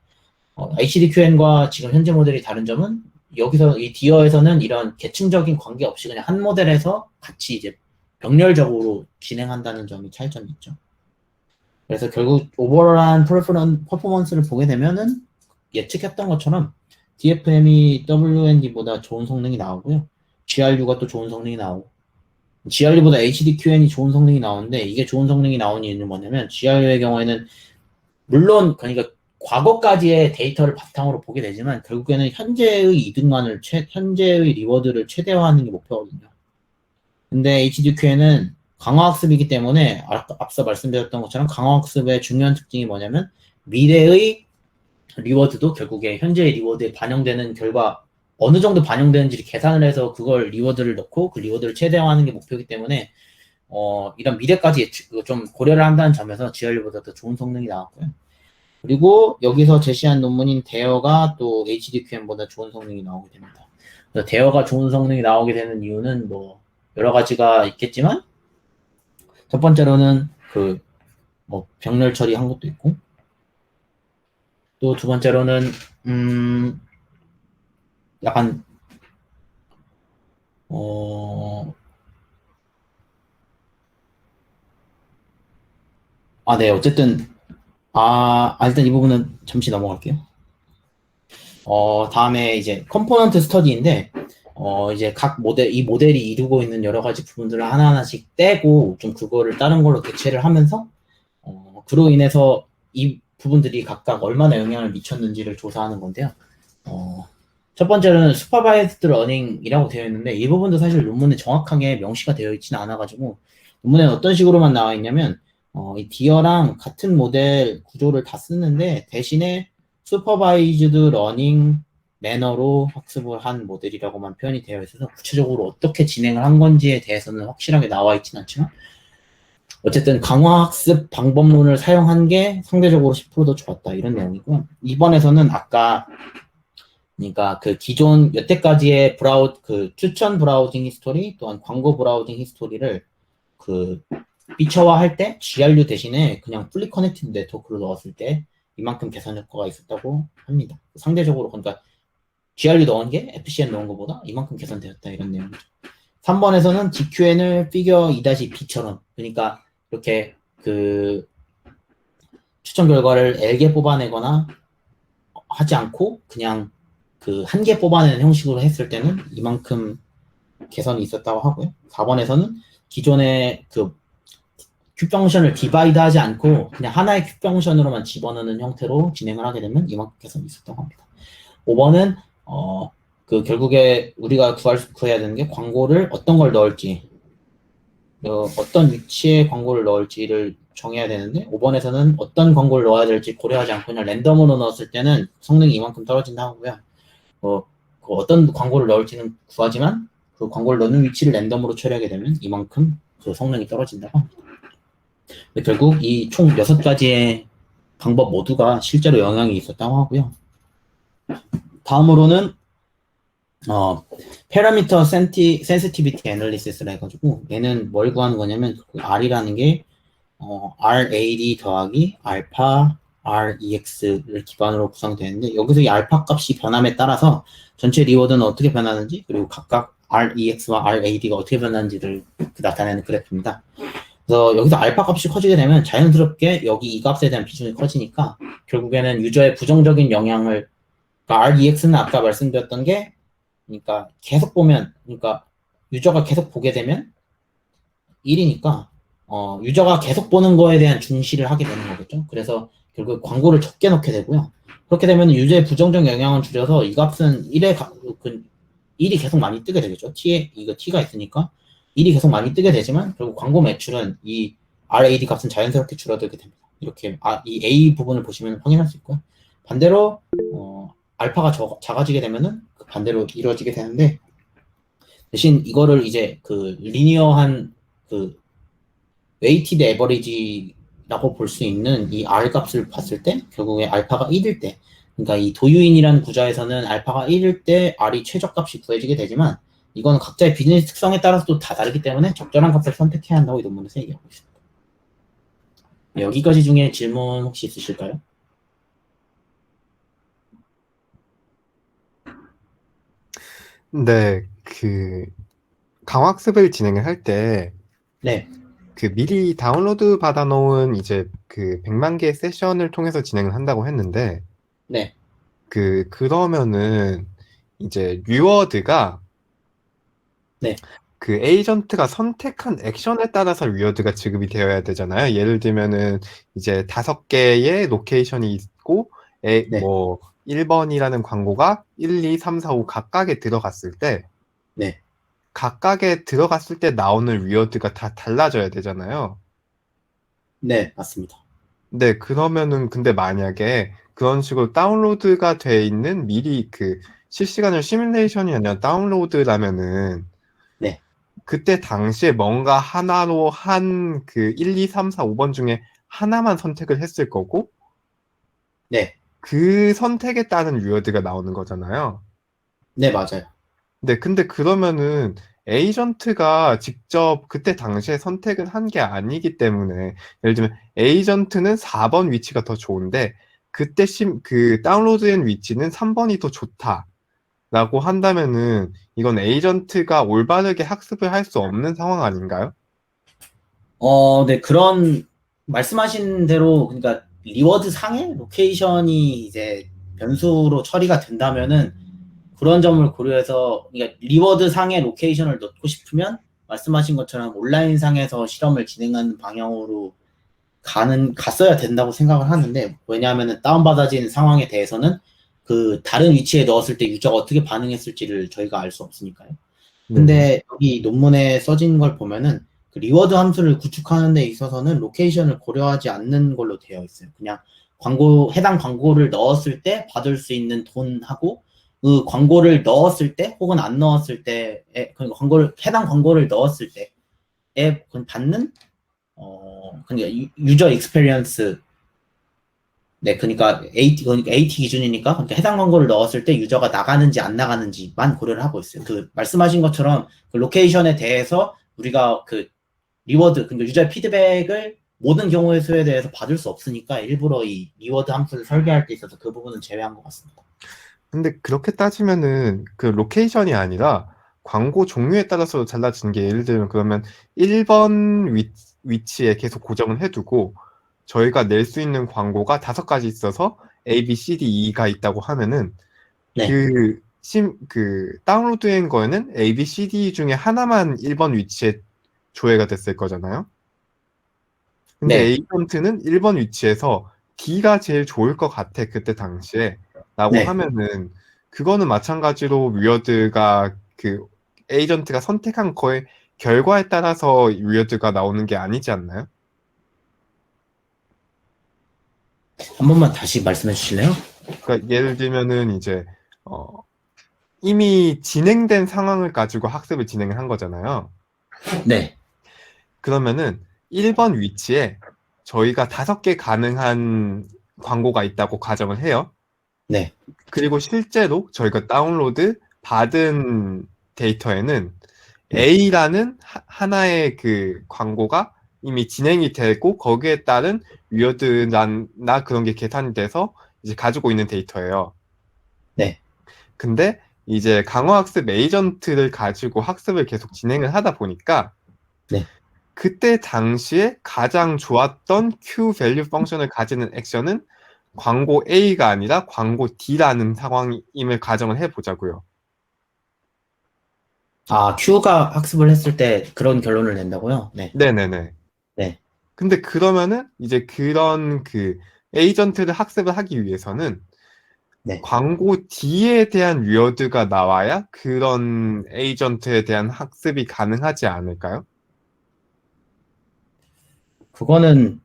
HDQN과 지금 현재 모델이 다른 점은 여기서 이 디어에서는 이런 계층적인 관계 없이 그냥 한 모델에서 같이 이제 병렬적으로 진행한다는 점이 차이점이 있죠. 그래서 결국 오버롤한 퍼포먼스를 보게 되면은 예측했던 것처럼 DFM이 WND보다 좋은 성능이 나오고요. GRU가 또 좋은 성능이 나오고 GRU보다 HDQN이 좋은 성능이 나오는데 이게 좋은 성능이 나온 이유는 뭐냐면 GRU의 경우에는 물론 그러니까 과거까지의 데이터를 바탕으로 보게 되지만 결국에는 현재의 이득만을 현재의 리워드를 최대화하는 게 목표거든요. 근데 HDQN은 강화학습이기 때문에 앞서 말씀드렸던 것처럼 강화학습의 중요한 특징이 뭐냐면 미래의 리워드도 결국에 현재의 리워드에 반영되는 결과 어느 정도 반영되는지를 계산을 해서 그걸 리워드를 넣고 그 리워드를 최대화하는 게 목표이기 때문에 이런 미래까지 좀 고려를 한다는 점에서 GRU보다 더 좋은 성능이 나왔고요. 그리고 여기서 제시한 논문인 대어가 또 HDQN보다 좋은 성능이 나오게 됩니다. 그래서 대어가 좋은 성능이 나오게 되는 이유는 뭐 여러 가지가 있겠지만 첫 번째로는 뭐 병렬 처리한 것도 있고 또 두 번째로는 약간 네, 어쨌든 일단 이 부분은 잠시 넘어갈게요. 다음에 이제 컴포넌트 스터디인데 이제 이 모델이 이루고 있는 여러 가지 부분들을 하나하나씩 떼고 좀 그거를 다른 걸로 대체를 하면서 그로 인해서 이 부분들이 각각 얼마나 영향을 미쳤는지를 조사하는 건데요. 첫 번째는 슈퍼바이스드 러닝이라고 되어 있는데 이 부분도 사실 논문에 정확하게 명시가 되어 있지는 않아가지고 논문에 어떤 식으로만 나와 있냐면 이 디어랑 같은 모델 구조를 다 쓰는데 대신에 슈퍼바이즈드 러닝 매너로 학습을 한 모델이라고만 표현이 되어 있어서 구체적으로 어떻게 진행을 한 건지에 대해서는 확실하게 나와 있지는 않지만 어쨌든 강화학습 방법론을 사용한 게 상대적으로 10%더 좋았다 이런 내용이고 이번에서는 아까 그러니까 기존 여태까지의 추천 브라우징 히스토리 또한 광고 브라우징 히스토리를 피처화할 때 GRU 대신에 그냥 풀리 커넥티드 네트워크를 넣었을 때 이만큼 개선 효과가 있었다고 합니다. 상대적으로 그러니까 GRU 넣은 게 FCN 넣은 것보다 이만큼 개선되었다 이런 내용이죠. 3번에서는 GQN을 피겨 2-B처럼 그러니까 이렇게 추천 결과를 L개 뽑아내거나 하지 않고 그냥 한 개 뽑아내는 형식으로 했을 때는 이만큼 개선이 있었다고 하고요. 4번에서는 기존의 큐 펑션을 디바이드하지 않고 그냥 하나의 큐 펑션으로만 집어넣는 형태로 진행을 하게 되면 이만큼 개선이 있었던 겁니다. 5번은 그 결국에 우리가 구해야 되는 게 광고를 어떤 걸 넣을지, 어떤 위치에 광고를 넣을지를 정해야 되는데 5번에서는 어떤 광고를 넣어야 될지 고려하지 않고 그냥 랜덤으로 넣었을 때는 성능이 이만큼 떨어진다 하고요. 그 어떤 광고를 넣을지는 구하지만 그 광고를 넣는 위치를 랜덤으로 처리하게 되면 이만큼 그 성능이 떨어진다고 합니다. 결국 이 총 6가지의 방법 모두가 실제로 영향이 있었다고 하고요. 다음으로는 패러미터 센시티비티 애널리시스라 해가지고 얘는 뭘 구하는 거냐면 그 R이라는 게 RAD 더하기 알파 REX를 기반으로 구성되는데 여기서 이 알파 값이 변함에 따라서 전체 리워드는 어떻게 변하는지 그리고 각각 REX와 RAD가 어떻게 변하는지를 나타내는 그래프입니다. 그래서 여기서 알파 값이 커지게 되면 자연스럽게 여기 이 값에 대한 비중이 커지니까 결국에는 유저의 부정적인 영향을 그러니까 REX는 아까 말씀드렸던 게 그러니까 계속 보면 그러니까 유저가 계속 보게 되면 1이니까 유저가 계속 보는 거에 대한 중시를 하게 되는 거겠죠. 그래서 결국 광고를 적게 넣게 되고요. 그렇게 되면 유저의 부정적 영향은 줄여서 이 값은 1이 계속 많이 뜨게 되겠죠. T가 있으니까 1이 계속 많이 뜨게 되지만 결국 광고 매출은 이 RAD 값은 자연스럽게 줄어들게 됩니다. 이렇게 이 A 부분을 보시면 확인할 수 있고요. 반대로 알파가 작아지게 되면은 반대로 이루어지게 되는데 대신 이거를 이제 그 리니어한 그 웨이티드 에버리지라고 볼 수 있는 이 R 값을 봤을 때 결국에 알파가 1일 때 그러니까 이 도유인이라는 구좌에서는 알파가 1일 때 R이 최저값이 구해지게 되지만 이건 각자의 비즈니스 특성에 따라서 또 다 다르기 때문에 적절한 값을 선택해야 한다고 이 논문에서 얘기하고 있습니다. 여기까지 중에 질문 혹시 있으실까요? 네, 강학습을 진행을 할 때, 네, 미리 다운로드 받아놓은 이제 100만 개의 세션을 통해서 진행을 한다고 했는데, 네, 그러면은 이제 리워드가 네, 에이전트가 선택한 액션에 따라서 리워드가 지급이 되어야 되잖아요. 예를 들면은 이제 5개의 로케이션이 있고, 네, 뭐 1번이라는 광고가 1, 2, 3, 4, 5 각각에 들어갔을 때, 네, 각각에 들어갔을 때 나오는 리워드가 다 달라져야 되잖아요. 네, 맞습니다. 네, 그러면은 근데 만약에 그런 식으로 다운로드가 돼 있는 미리 실시간으로 시뮬레이션이 아니라 다운로드라면은 네, 그때 당시에 뭔가 하나로 1, 2, 3, 4, 5번 중에 하나만 선택을 했을 거고 네, 그 선택에 따른 리워드가 나오는 거잖아요. 네, 맞아요. 네, 근데 그러면은 에이전트가 직접 그때 당시에 선택은 한 게 아니기 때문에 예를 들면 에이전트는 4번 위치가 더 좋은데 그때 다운로드된 위치는 3번이 더 좋다라고 한다면은 이건 에이전트가 올바르게 학습을 할 수 없는 상황 아닌가요? 네, 그런 말씀하신 대로 그러니까 리워드 상의 로케이션이 이제 변수로 처리가 된다면은 그런 점을 고려해서 그러니까 리워드 상의 로케이션을 넣고 싶으면 말씀하신 것처럼 온라인 상에서 실험을 진행하는 방향으로 갔어야 된다고 생각을 하는데 왜냐하면은 다운받아진 상황에 대해서는 그 다른 위치에 넣었을 때 유저가 어떻게 반응했을지를 저희가 알 수 없으니까요. 네네. 근데 여기 논문에 써진 걸 보면은 그 리워드 함수를 구축하는 데 있어서는 로케이션을 고려하지 않는 걸로 되어 있어요. 그냥 해당 광고를 넣었을 때 받을 수 있는 돈하고 그 광고를 넣었을 때 혹은 안 넣었을 때에 그러니까 해당 광고를 넣었을 때에 받는 그러니까 유저 익스페리언스 그러니까 AT 기준이니까 그러니까 해당 광고를 넣었을 때 유저가 나가는지 안 나가는지만 고려를 하고 있어요. 그 말씀하신 것처럼 그 로케이션에 대해서 우리가 그 리워드 그러니까 유저의 피드백을 모든 경우의 수에 대해서 받을 수 없으니까 일부러 이 리워드 함수를 설계할 때 있어서 그 부분은 제외한 것 같습니다. 근데 그렇게 따지면은 로케이션이 아니라 광고 종류에 따라서 달라지는 게 예를 들면 그러면 1번 위치에 계속 고정을 해두고 저희가 낼 수 있는 광고가 5가지 있어서 A, B, C, D, E가 있다고 하면은 네, 다운로드된 거에는 A, B, C, D 중에 하나만 1번 위치에 조회가 됐을 거잖아요. 근데 네, 에이전트는 1번 위치에서 D가 제일 좋을 것 같아, 그때 당시에. 라고 네. 하면은, 그거는 마찬가지로 위어드가 그 에이전트가 선택한 거의 결과에 따라서 위어드가 나오는 게 아니지 않나요? 한 번만 다시 말씀해 주실래요? 그러니까 예를 들면은 이제, 어, 이미 진행된 상황을 가지고 학습을 진행을 한 거잖아요. 네, 그러면은 1번 위치에 저희가 5개 가능한 광고가 있다고 가정을 해요. 네, 그리고 실제로 저희가 다운로드 받은 데이터에는 네. A라는 하나의 그 광고가 이미 진행이 되고 거기에 따른 위어드나 그런 게 계산이 돼서 이제 가지고 있는 데이터예요. 네. 근데 이제 강화학습 에이전트를 가지고 학습을 계속 진행을 하다 보니까 네. 그때 당시에 가장 좋았던 Q 밸류 펑션을 가지는 액션은 광고 A가 아니라 광고 D라는 상황임을 가정을 해보자고요. 아, Q가 학습을 했을 때 그런 결론을 낸다고요? 네, 네네네. 네, 근데 그러면은 이제 그런 그 에이전트를 학습을 하기 위해서는 네. 광고 D에 대한 위어드가 나와야 그런 에이전트에 대한 학습이 가능하지 않을까요? 그거는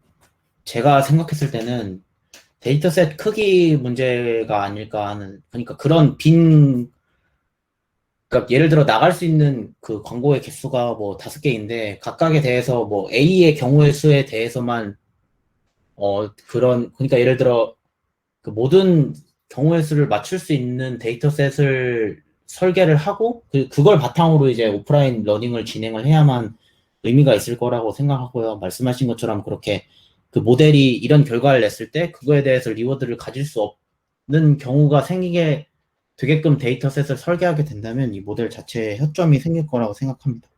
제가 생각했을 때는 데이터셋 크기 문제가 아닐까 하는, 그러니까 그런 그러니까 예를 들어 나갈 수 있는 그 광고의 개수가 뭐 5개인데 각각에 대해서 뭐 A의 경우의 수에 대해서만 그러니까 예를 들어 그 모든 경우의 수를 맞출 수 있는 데이터셋을 설계를 하고 그걸 바탕으로 이제 오프라인 러닝을 진행을 해야만 의미가 있을 거라고 생각하고요. 말씀하신 것처럼 그렇게 그 모델이 이런 결과를 냈을 때 그거에 대해서 리워드를 가질 수 없는 경우가 생기게 되게끔 데이터셋을 설계하게 된다면 이 모델 자체에 허점이 생길 거라고 생각합니다.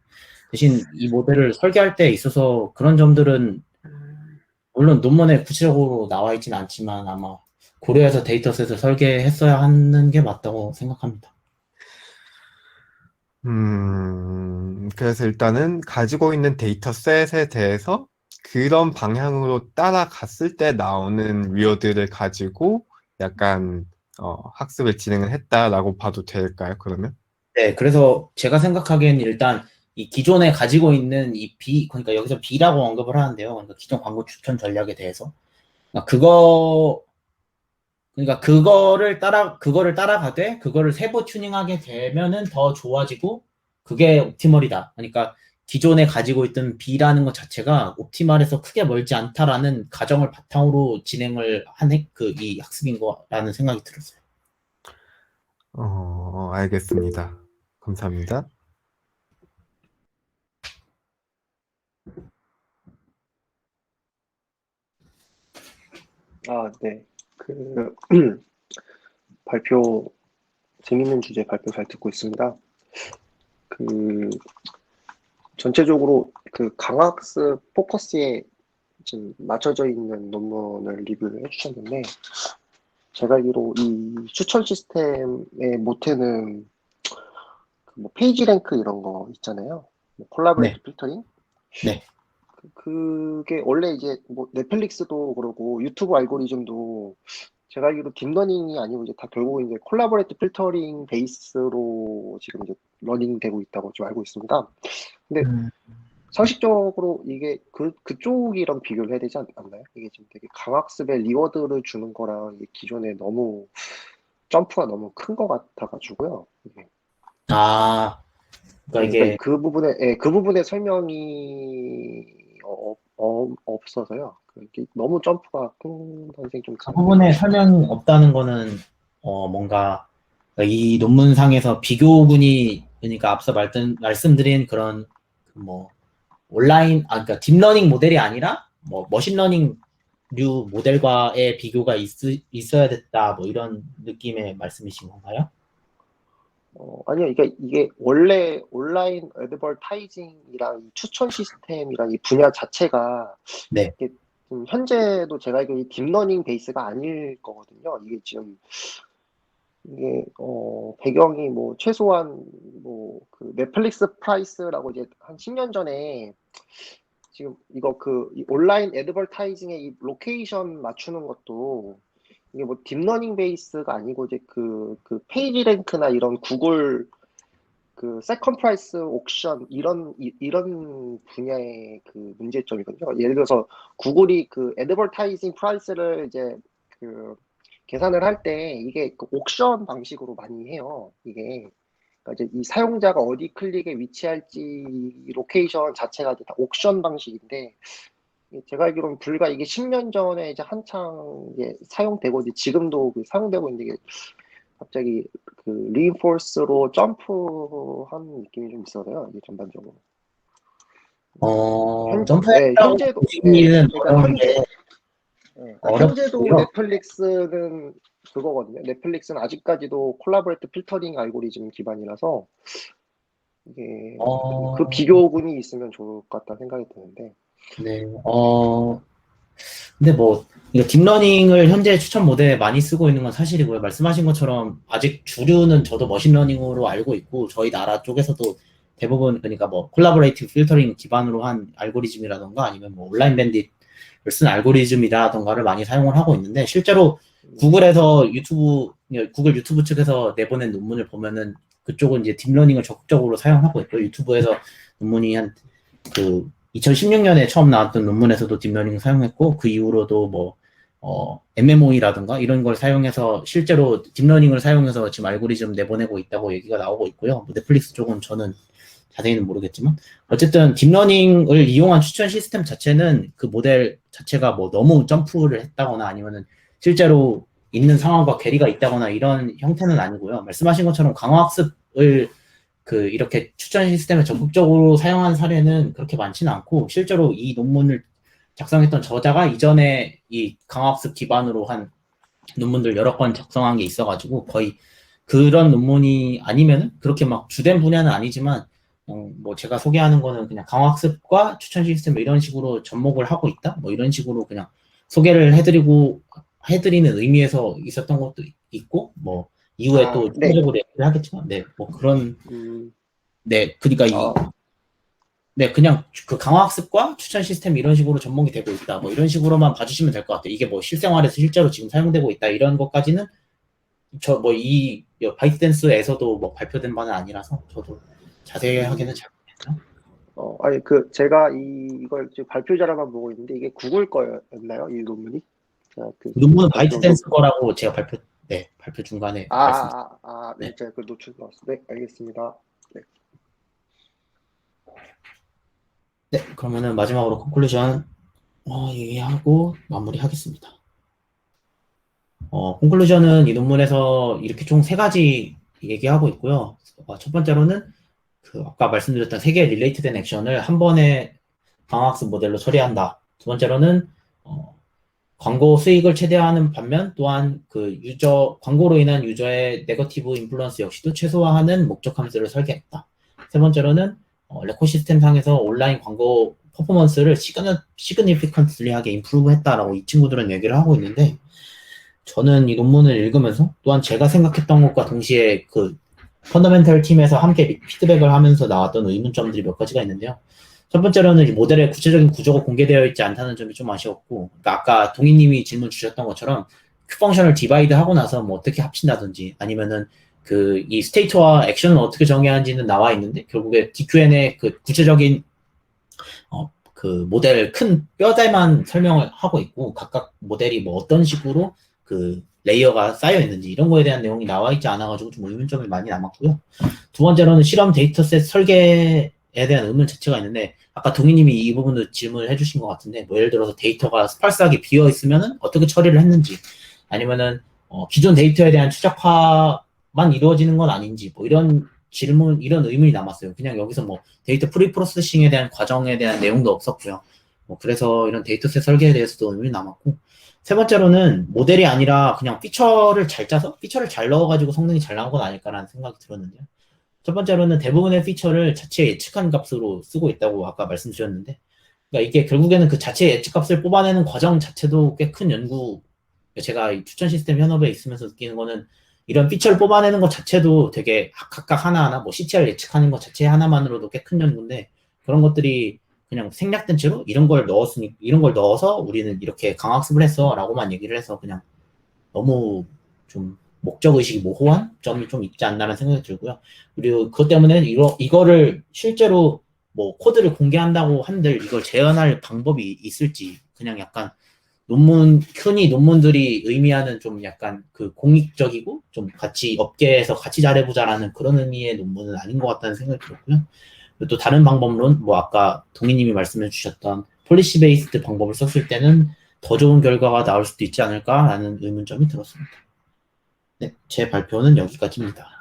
대신 이 모델을 설계할 때 있어서 그런 점들은 물론 논문에 구체적으로 나와 있진 않지만 아마 고려해서 데이터셋을 설계했어야 하는 게 맞다고 생각합니다. 그래서 일단은 가지고 있는 데이터셋에 대해서 그런 방향으로 따라갔을 때 나오는 위어드를 가지고 약간 학습을 진행을 했다라고 봐도 될까요, 그러면? 네, 그래서 제가 생각하기에는 일단 이 기존에 가지고 있는 이 그러니까 여기서 B라고 언급을 하는데요. 그러니까 기존 광고 추천 전략에 대해서. 그러니까 그거를 따라가되 그거를 세부 튜닝하게 되면은 더 좋아지고 그게 옵티멀이다. 그러니까 기존에 가지고 있던 B라는 것 자체가 옵티멀에서 크게 멀지 않다라는 가정을 바탕으로 진행을 한 이 학습인 거라는 생각이 들었어요. 알겠습니다. 감사합니다. 아, 네. 그, 발표, 재밌는 주제 발표 잘 듣고 있습니다. 그, 전체적으로 그 강학습 포커스에 지금 맞춰져 있는 논문을 리뷰를 해주셨는데, 제가 알기로 이 추천 시스템의 모태는 그뭐 페이지 랭크 이런 거 있잖아요. 뭐 네, 콜라보레이티브 필터링? 네, 그게 원래 이제 뭐 넷플릭스도 그러고 유튜브 알고리즘도 제가 알기로 딥러닝이 아니고 이제 다 결국 이제 콜라보레이티브 필터링 베이스로 지금 이제 러닝 되고 있다고 좀 알고 있습니다. 근데 음, 상식적으로 이게 그쪽이랑 비교를 해야 되지 않나요? 이게 지금 되게 강학습의 리워드를 주는 거랑 이게 기존에 너무 점프가 너무 큰 것 같아가지고요. 이게. 아, 예, 그러니까 그러니까 이게 그 부분에 설명이 없어서요. 이게 너무 점프가 큰 선생님 좀 그 드는데. 부분에 설명이 없다는 거는 뭔가 이 논문상에서 비교군이 그러니까 앞서 말씀드린 그런 그뭐 온라인 그러니까 딥러닝 모델이 아니라 뭐 머신러닝류 모델과의 비교가 있어야 됐다 뭐 이런 느낌의 말씀이신 건가요? 아니요, 이게 원래 온라인 애드버타이징이랑 이 추천 시스템이랑 이 분야 자체가 네, 이게 현재도 제가 알기로 이 딥러닝 베이스가 아닐 거거든요. 이게 지금 이게 배경이 뭐 최소한 뭐 그 넷플릭스 프라이스라고 이제 한 10년 전에 지금 이거 이 온라인 애드버타이징의 이 로케이션 맞추는 것도 이게 뭐 딥러닝 베이스가 아니고 이제 그 페이지 랭크나 이런 구글 그 세컨 프라이스 옥션 이런 분야의 그 문제점이거든요. 예를 들어서 구글이 그 애드버타이징 프라이스를 이제 그 계산을 할 때 이게 그 옥션 방식으로 많이 해요. 이게 그러니까 이제 이 사용자가 어디 클릭에 위치할지 이 로케이션 자체가 이제 다 옥션 방식인데 제가 알기로는 불과 이게 10년 전에 이제 한창 이제 사용되고 이제 지금도 그 사용되고 있는데 이게 갑자기 그 리인포스로 점프한 느낌이 좀 있어서요. 이게 전반적으로. 네, 현재도 보기는 그러니까 어려운데 현재도 어렵고요. 넷플릭스는 그거거든요. 넷플릭스는 아직까지도 콜라보레이트 필터링 알고리즘 기반이라서 이게 그 비교군이 있으면 좋을 것 같다는 생각이 드는데. 네, 근데 뭐, 이거 딥러닝을 현재 추천 모델에 많이 쓰고 있는 건 사실이고요. 말씀하신 것처럼 아직 주류는 저도 머신러닝으로 알고 있고, 저희 나라 쪽에서도 대부분, 그러니까 뭐, 콜라보레이티브 필터링 기반으로 한 알고리즘이라던가 아니면 뭐, 온라인 밴딧을 쓴 알고리즘이라던가를 많이 사용을 하고 있는데, 실제로 구글에서 구글 유튜브 측에서 내보낸 논문을 보면은 그쪽은 이제 딥러닝을 적극적으로 사용하고 있고, 유튜브에서 논문이 그 2016년에 처음 나왔던 논문에서도 딥러닝을 사용했고, 그 이후로도 뭐, MMOE라든가 이런 걸 사용해서 실제로 딥러닝을 사용해서 지금 알고리즘 내보내고 있다고 얘기가 나오고 있고요. 뭐 넷플릭스 쪽은 저는 자세히는 모르겠지만, 어쨌든 딥러닝을 이용한 추천 시스템 자체는 그 모델 자체가 뭐 너무 점프를 했다거나 아니면은 실제로 있는 상황과 괴리가 있다거나 이런 형태는 아니고요. 말씀하신 것처럼 강화학습을 이렇게 추천 시스템을 적극적으로 사용한 사례는 그렇게 많지는 않고, 실제로 이 논문을 작성했던 저자가 이전에 이 강화학습 기반으로 한 논문들 여러 건 작성한 게 있어가지고, 거의 그런 논문이 아니면은, 그렇게 막 주된 분야는 아니지만, 뭐 제가 소개하는 거는 그냥 강화학습과 추천 시스템 이런 식으로 접목을 하고 있다? 뭐 이런 식으로 그냥 소개를 해드리는 의미에서 있었던 것도 있고, 뭐, 이후에 또 네. 추가적으로 얘기를 하겠지만, 네, 뭐 그런, 네, 그러니까 네, 그냥 그 강화학습과 추천 시스템 이런 식으로 접목이 되고 있다. 뭐 이런 식으로만 봐주시면 될 것 같아요. 이게 뭐 실생활에서 실제로 지금 사용되고 있다. 이런 것까지는 이 바이트댄스에서도 뭐 발표된 바는 아니라서 저도 자세하게는 잘 모르겠네요. 아니 제가 이걸 지금 발표자료만 보고 있는데 이게 구글 거였나요? 이 논문이? 논문은 바이트댄스 거라고 제가 발표 중간에 네, 제가 그 노출 나왔어요. 네, 알겠습니다. 네, 그러면은 마지막으로 컨클루전 얘기하고 마무리하겠습니다. 컨클루전은 이 논문에서 이렇게 총 3가지 얘기하고 있고요. 첫 번째로는 아까 말씀드렸던 3개의 릴레이트된 액션을 한 번에 강화학습 모델로 처리한다. 두 번째로는 광고 수익을 최대화하는 반면 또한 광고로 인한 유저의 네거티브 인플루언스 역시도 최소화하는 목적 함수를 설계했다. 세 번째로는 레코 시스템 상에서 온라인 광고 퍼포먼스를 시그니피컨트리하게 임프루브 했다라고 이 친구들은 얘기를 하고 있는데, 저는 이 논문을 읽으면서 또한 제가 생각했던 것과 동시에 펀더멘털 팀에서 함께 피드백을 하면서 나왔던 의문점들이 몇 가지가 있는데요. 첫 번째로는 이 모델의 구체적인 구조가 공개되어 있지 않다는 점이 좀 아쉬웠고, 그러니까 아까 동희님이 질문 주셨던 것처럼 펑션을 디바이드 하고 나서 뭐 어떻게 합친다든지 아니면은 이 스테이트와 액션을 어떻게 정해야 하는지는 나와 있는데, 결국에 DQN의 구체적인 모델 큰 뼈대만 설명을 하고 있고, 각각 모델이 뭐 어떤 식으로 레이어가 쌓여 있는지 이런 거에 대한 내용이 나와 있지 않아가지고 좀 의문점이 많이 남았고요. 두 번째로는 실험 데이터셋 설계에 대한 의문 자체가 있는데, 아까 동희님이 이 부분도 질문을 해주신 것 같은데, 뭐 예를 들어서 데이터가 스팔스하게 비어 있으면은 어떻게 처리를 했는지, 아니면은 기존 데이터에 대한 추적화만 이루어지는 건 아닌지, 뭐 이런 의문이 남았어요. 그냥 여기서 뭐 데이터 프리프로세싱에 대한 과정에 대한 내용도 없었고요. 그래서 이런 데이터셋 설계에 대해서도 의문이 남았고, 세 번째로는 모델이 아니라 그냥 피처를 잘 짜서 피처를 잘 넣어가지고 성능이 잘 나온 건 아닐까라는 생각이 들었는데요. 첫 번째로는 대부분의 피처를 자체 예측한 값으로 쓰고 있다고 아까 말씀드렸는데, 그러니까 이게 결국에는 그 자체 예측 값을 뽑아내는 과정 자체도 꽤 큰 연구, 제가 이 추천 시스템 현업에 있으면서 느끼는 거는 이런 피처를 뽑아내는 것 자체도 되게 각각 하나하나 뭐 CTR 예측하는 것 자체 하나만으로도 꽤 큰 연구인데, 그런 것들이 그냥 생략된 채로 이런 걸 넣어서 우리는 이렇게 강학습을 했어라고만 얘기를 해서 그냥 너무 좀 목적의식이 모호한 점이 좀 있지 않나라는 생각이 들고요. 그리고 그것 때문에 이거를 실제로 뭐 코드를 공개한다고 한들 이걸 재현할 방법이 있을지 그냥 약간 흔히 논문들이 의미하는 좀 약간 그 공익적이고 좀 같이 업계에서 같이 잘해보자라는 그런 의미의 논문은 아닌 것 같다는 생각이 들었고요. 그리고 또 다른 방법론, 뭐 아까 동희님이 말씀해 주셨던 폴리시 베이스드 방법을 썼을 때는 더 좋은 결과가 나올 수도 있지 않을까라는 의문점이 들었습니다. 네, 제 발표는 여기까지입니다.